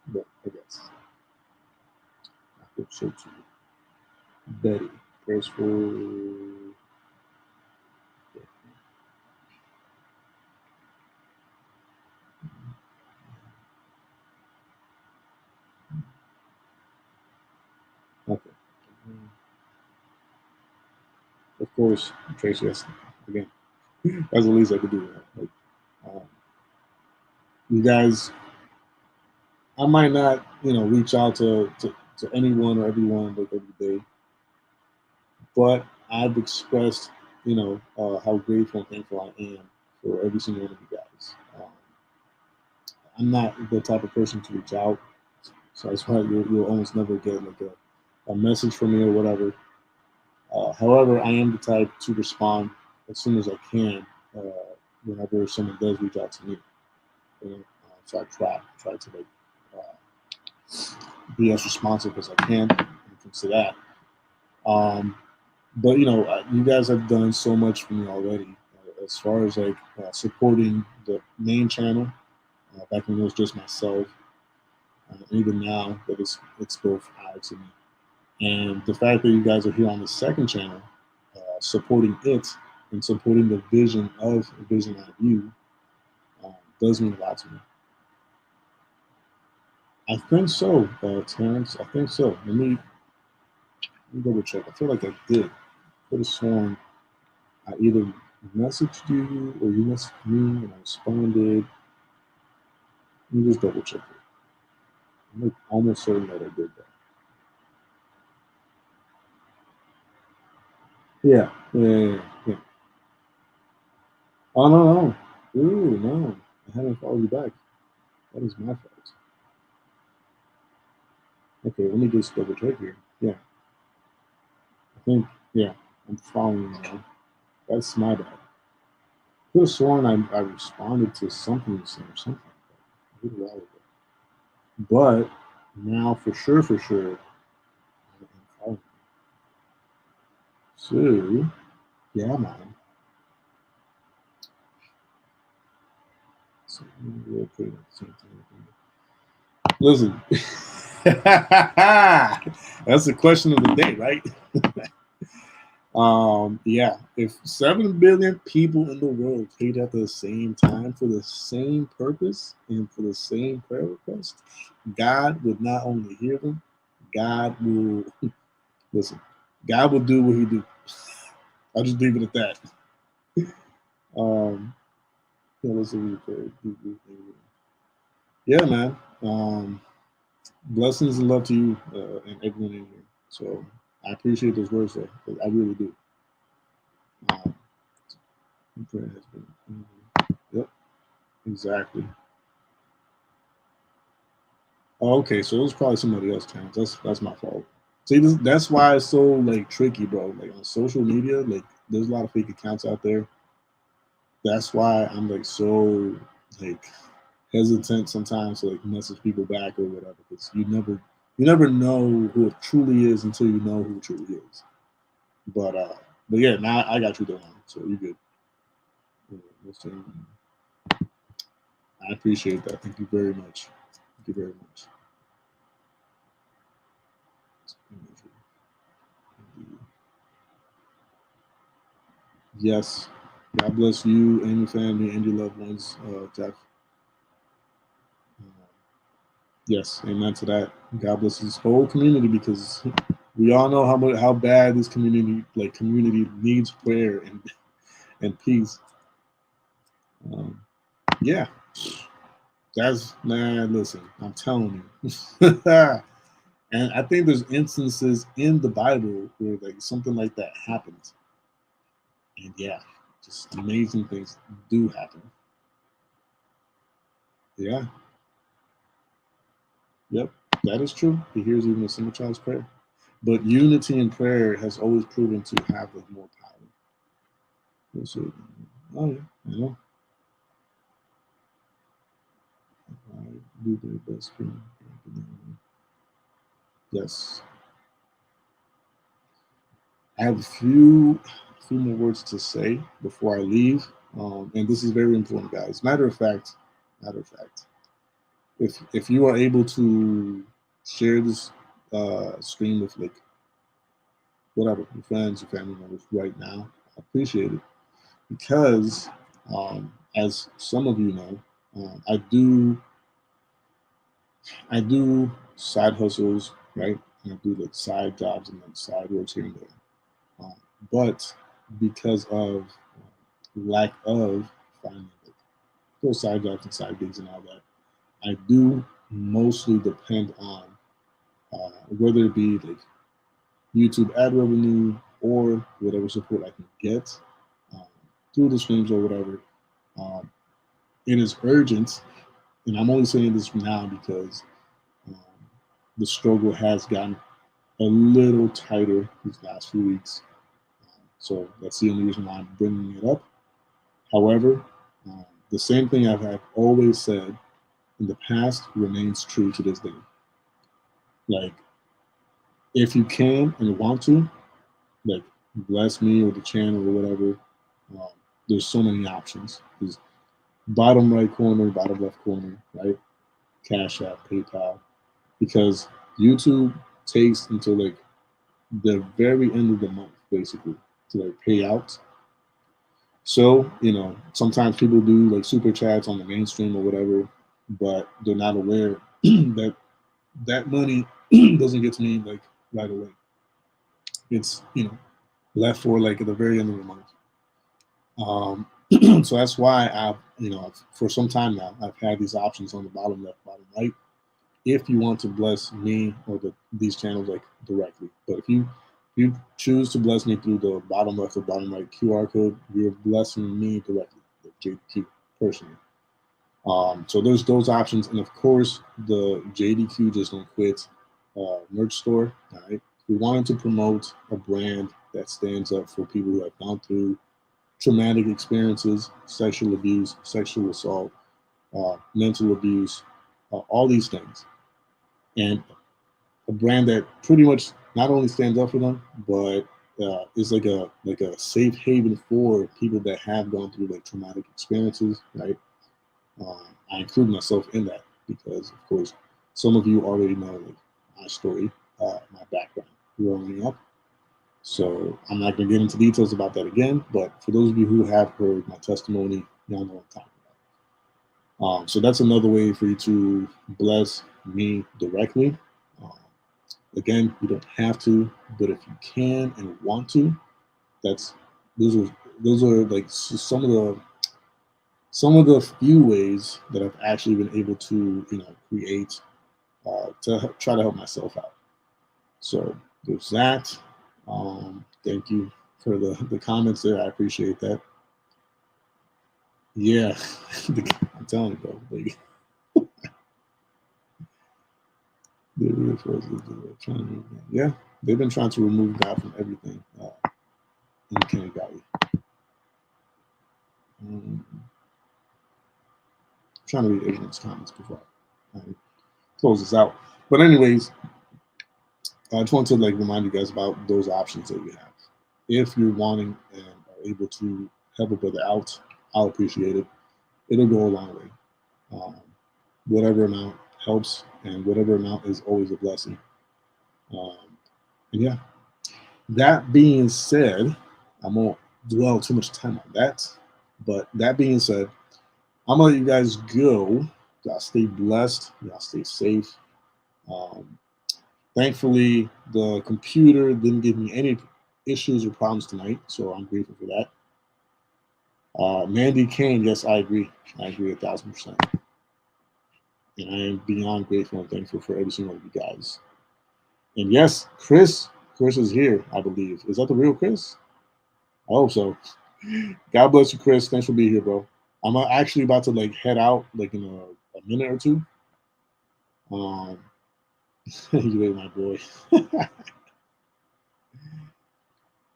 But I guess I hope so too. Betty, prayers for. Okay. Of course, Tracy. That's again. That's the least I could do. Like, you guys, I might not, reach out to anyone or everyone like every day, but I've expressed, how grateful and thankful I am for every single one of you guys. I'm not the type of person to reach out, so that's why you'll almost never get like a message from me or whatever. However, I am the type to respond as soon as I can whenever someone does reach out to me. So I try to like be as responsive as I can when it comes to that. But you guys have done so much for me already, as far as like supporting the main channel. Back when it was just myself, even now that it's both Alex and me. And the fact that you guys are here on the second channel, supporting it and supporting the vision of Visionary View does mean a lot to me. I think so, Terrence. I think so. Let me double check. I feel like I did. Could have sworn I either messaged you or you messaged me and I responded. Let me just double check it. I'm like almost certain that I did that. Yeah. Oh, no. Ooh, no. I haven't followed you back. That is my fault. Okay, let me just double check here. Yeah. I think, yeah, I'm following you now. That's my bad. I could have sworn I responded to something you said or something like that a little while ago. But now for sure, I am following you. So, yeah, man. So, real quick at the same time. Listen, that's the question of the day, right? Yeah, if 7 billion people in the world prayed at the same time for the same purpose and for the same prayer request, God would not only hear them, God will listen. God will do what He do. I'll just leave it at that. Yeah, man. Blessings and love to you and everyone in here. So I appreciate those words, though. I really do. Prayer has been. Yep, exactly. Oh, okay, so it was probably somebody else, Terrence. That's my fault. See, that's why it's so like tricky, bro. Like on social media, like there's a lot of fake accounts out there. That's why I'm like so like hesitant sometimes to like message people back or whatever, because you never know who it truly is until you know who it truly is. But yeah, now I got you there, so you're good. I appreciate that. Thank you very much. Thank you very much. Yes. God bless you and your family and your loved ones, Jeff. Yes, amen to that. God bless this whole community, because we all know how bad this community needs prayer and peace. Yeah, listen, I'm telling you. And I think there's instances in the Bible where like something like that happens. And yeah, just amazing things do happen. Yeah. Yep, that is true. He hears even a single child's prayer. But unity in prayer has always proven to have like more power. So, oh yeah, I know. I do their best. Yes. I have a few more words to say before I leave, and this is very important, guys. Matter of fact, if you are able to share this stream with like whatever your friends, your family members right now, I appreciate it, because as some of you know, I do side hustles, right? And I do like side jobs and like side works here and there. But because of lack of finding like those side jobs and side gigs and all that, I do mostly depend on whether it be like YouTube ad revenue or whatever support I can get through the streams or whatever. It is urgent, and I'm only saying this now because the struggle has gotten a little tighter these last few weeks. So that's the only reason why I'm bringing it up. However, the same thing I've always said in the past remains true to this day. Like, if you can and want to, like, bless me or the channel or whatever, there's so many options. There's bottom right corner, bottom left corner, right? Cash App, PayPal. Because YouTube takes until like the very end of the month, basically, to like pay out. So, sometimes people do like super chats on the mainstream or whatever, but they're not aware that that money doesn't get to me like right away. It's, left for like at the very end of the month. So that's why for some time now, I've had these options on the bottom left, bottom right, if you want to bless me or these channels like directly. But if you choose to bless me through the bottom left or bottom right QR code, you're blessing me directly, like JDQ personally. So there's those options, and of course the JDQ Just Don't Quit merch store. All right, we wanted to promote a brand that stands up for people who have gone through traumatic experiences, sexual abuse, sexual assault, mental abuse, all these things, and a brand that pretty much not only stands up for them, but is like a safe haven for people that have gone through like traumatic experiences, right? I include myself in that because, of course, some of you already know like my story, my background growing up. So I'm not going to get into details about that again, but for those of you who have heard my testimony, y'all know what I'm talking about. So that's another way for you to bless me directly. Again, you don't have to, but if you can and want to, those are like some of the few ways that I've actually been able to create to try to help myself out. So there's that. Thank you for the comments there. I appreciate that. Yeah, I'm telling you, bro. Like, yeah, they've been trying to remove God from everything in Kanye Valley. Trying to read everyone's comments before I close this out. But anyways, I just want to like remind you guys about those options that we have. If you're wanting and are able to help a brother out, I'll appreciate it. It'll go a long way. Whatever amount helps, and whatever amount is always a blessing. And yeah, that being said, I won't dwell too much time on that. But that being said, I'm gonna let you guys go. Y'all stay blessed. Y'all stay safe. Thankfully, the computer didn't give me any issues or problems tonight, so I'm grateful for that. Mandy Kane, yes, I agree. I agree 1,000%. And I am beyond grateful and thankful for every single one of you guys. And yes, Chris is here, I believe. Is that the real Chris? I hope so. God bless you, Chris. Thanks for being here, bro. I'm actually about to like head out like in a minute or two. You ain't my boy.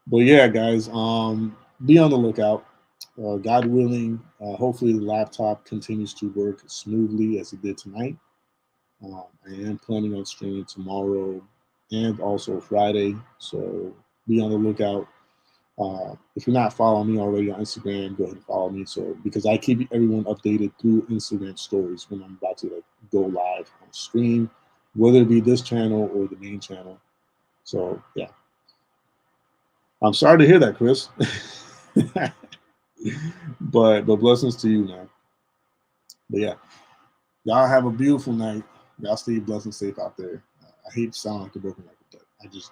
But yeah, guys, be on the lookout. God willing, hopefully the laptop continues to work smoothly as it did tonight. I am planning on streaming tomorrow and also Friday, so be on the lookout. If you're not following me already on Instagram, go ahead and follow me. So because I keep everyone updated through Instagram stories when I'm about to like go live on stream, whether it be this channel or the main channel. So yeah, I'm sorry to hear that, Chris. but blessings to you, man. But yeah, y'all have a beautiful night. Y'all stay blessed and safe out there. I hate to sound like a broken record, but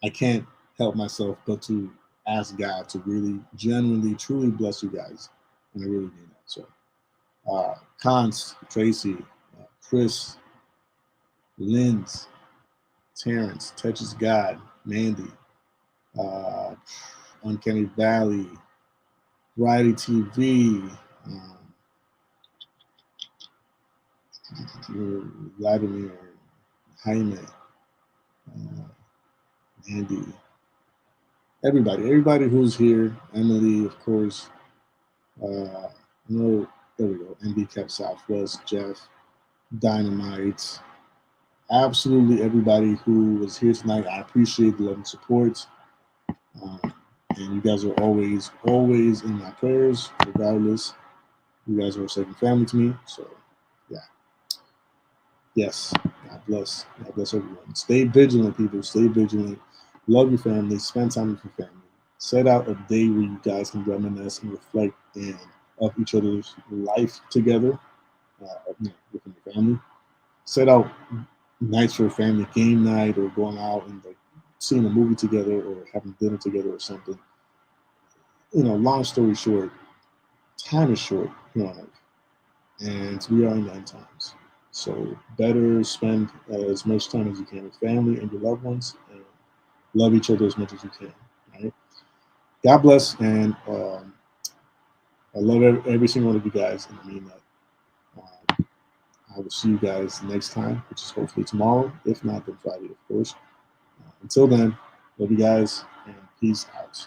I can't help myself but to ask God to really, genuinely, truly bless you guys. And I really mean that. So, Cons, Tracy, Chris, Linz, Terrence, Touches God, Mandy, Uncanny Valley, Variety TV, Vladimir, Jaime, Andy, everybody who's here, Emily, of course, no, there we go, MB Kept Southwest, Jeff, Dynamite, absolutely everybody who was here tonight. I appreciate the love and support. And you guys are always in my prayers, regardless. You guys are a second family to me. So, yeah. Yes. God bless. God bless everyone. Stay vigilant, people. Stay vigilant. Love your family. Spend time with your family. Set out a day where you guys can reminisce and reflect and of each other's life together within your family. Set out nights for a family game night or going out and like seeing a movie together or having dinner together or something. Long story short, time is short here on earth, and we are in the end times. So better spend as much time as you can with family and your loved ones, and love each other as much as you can. Right? God bless, and I love every single one of you guys, and I mean that. I will see you guys next time, which is hopefully tomorrow, if not then Friday, of course. Until then, love you guys, and peace out.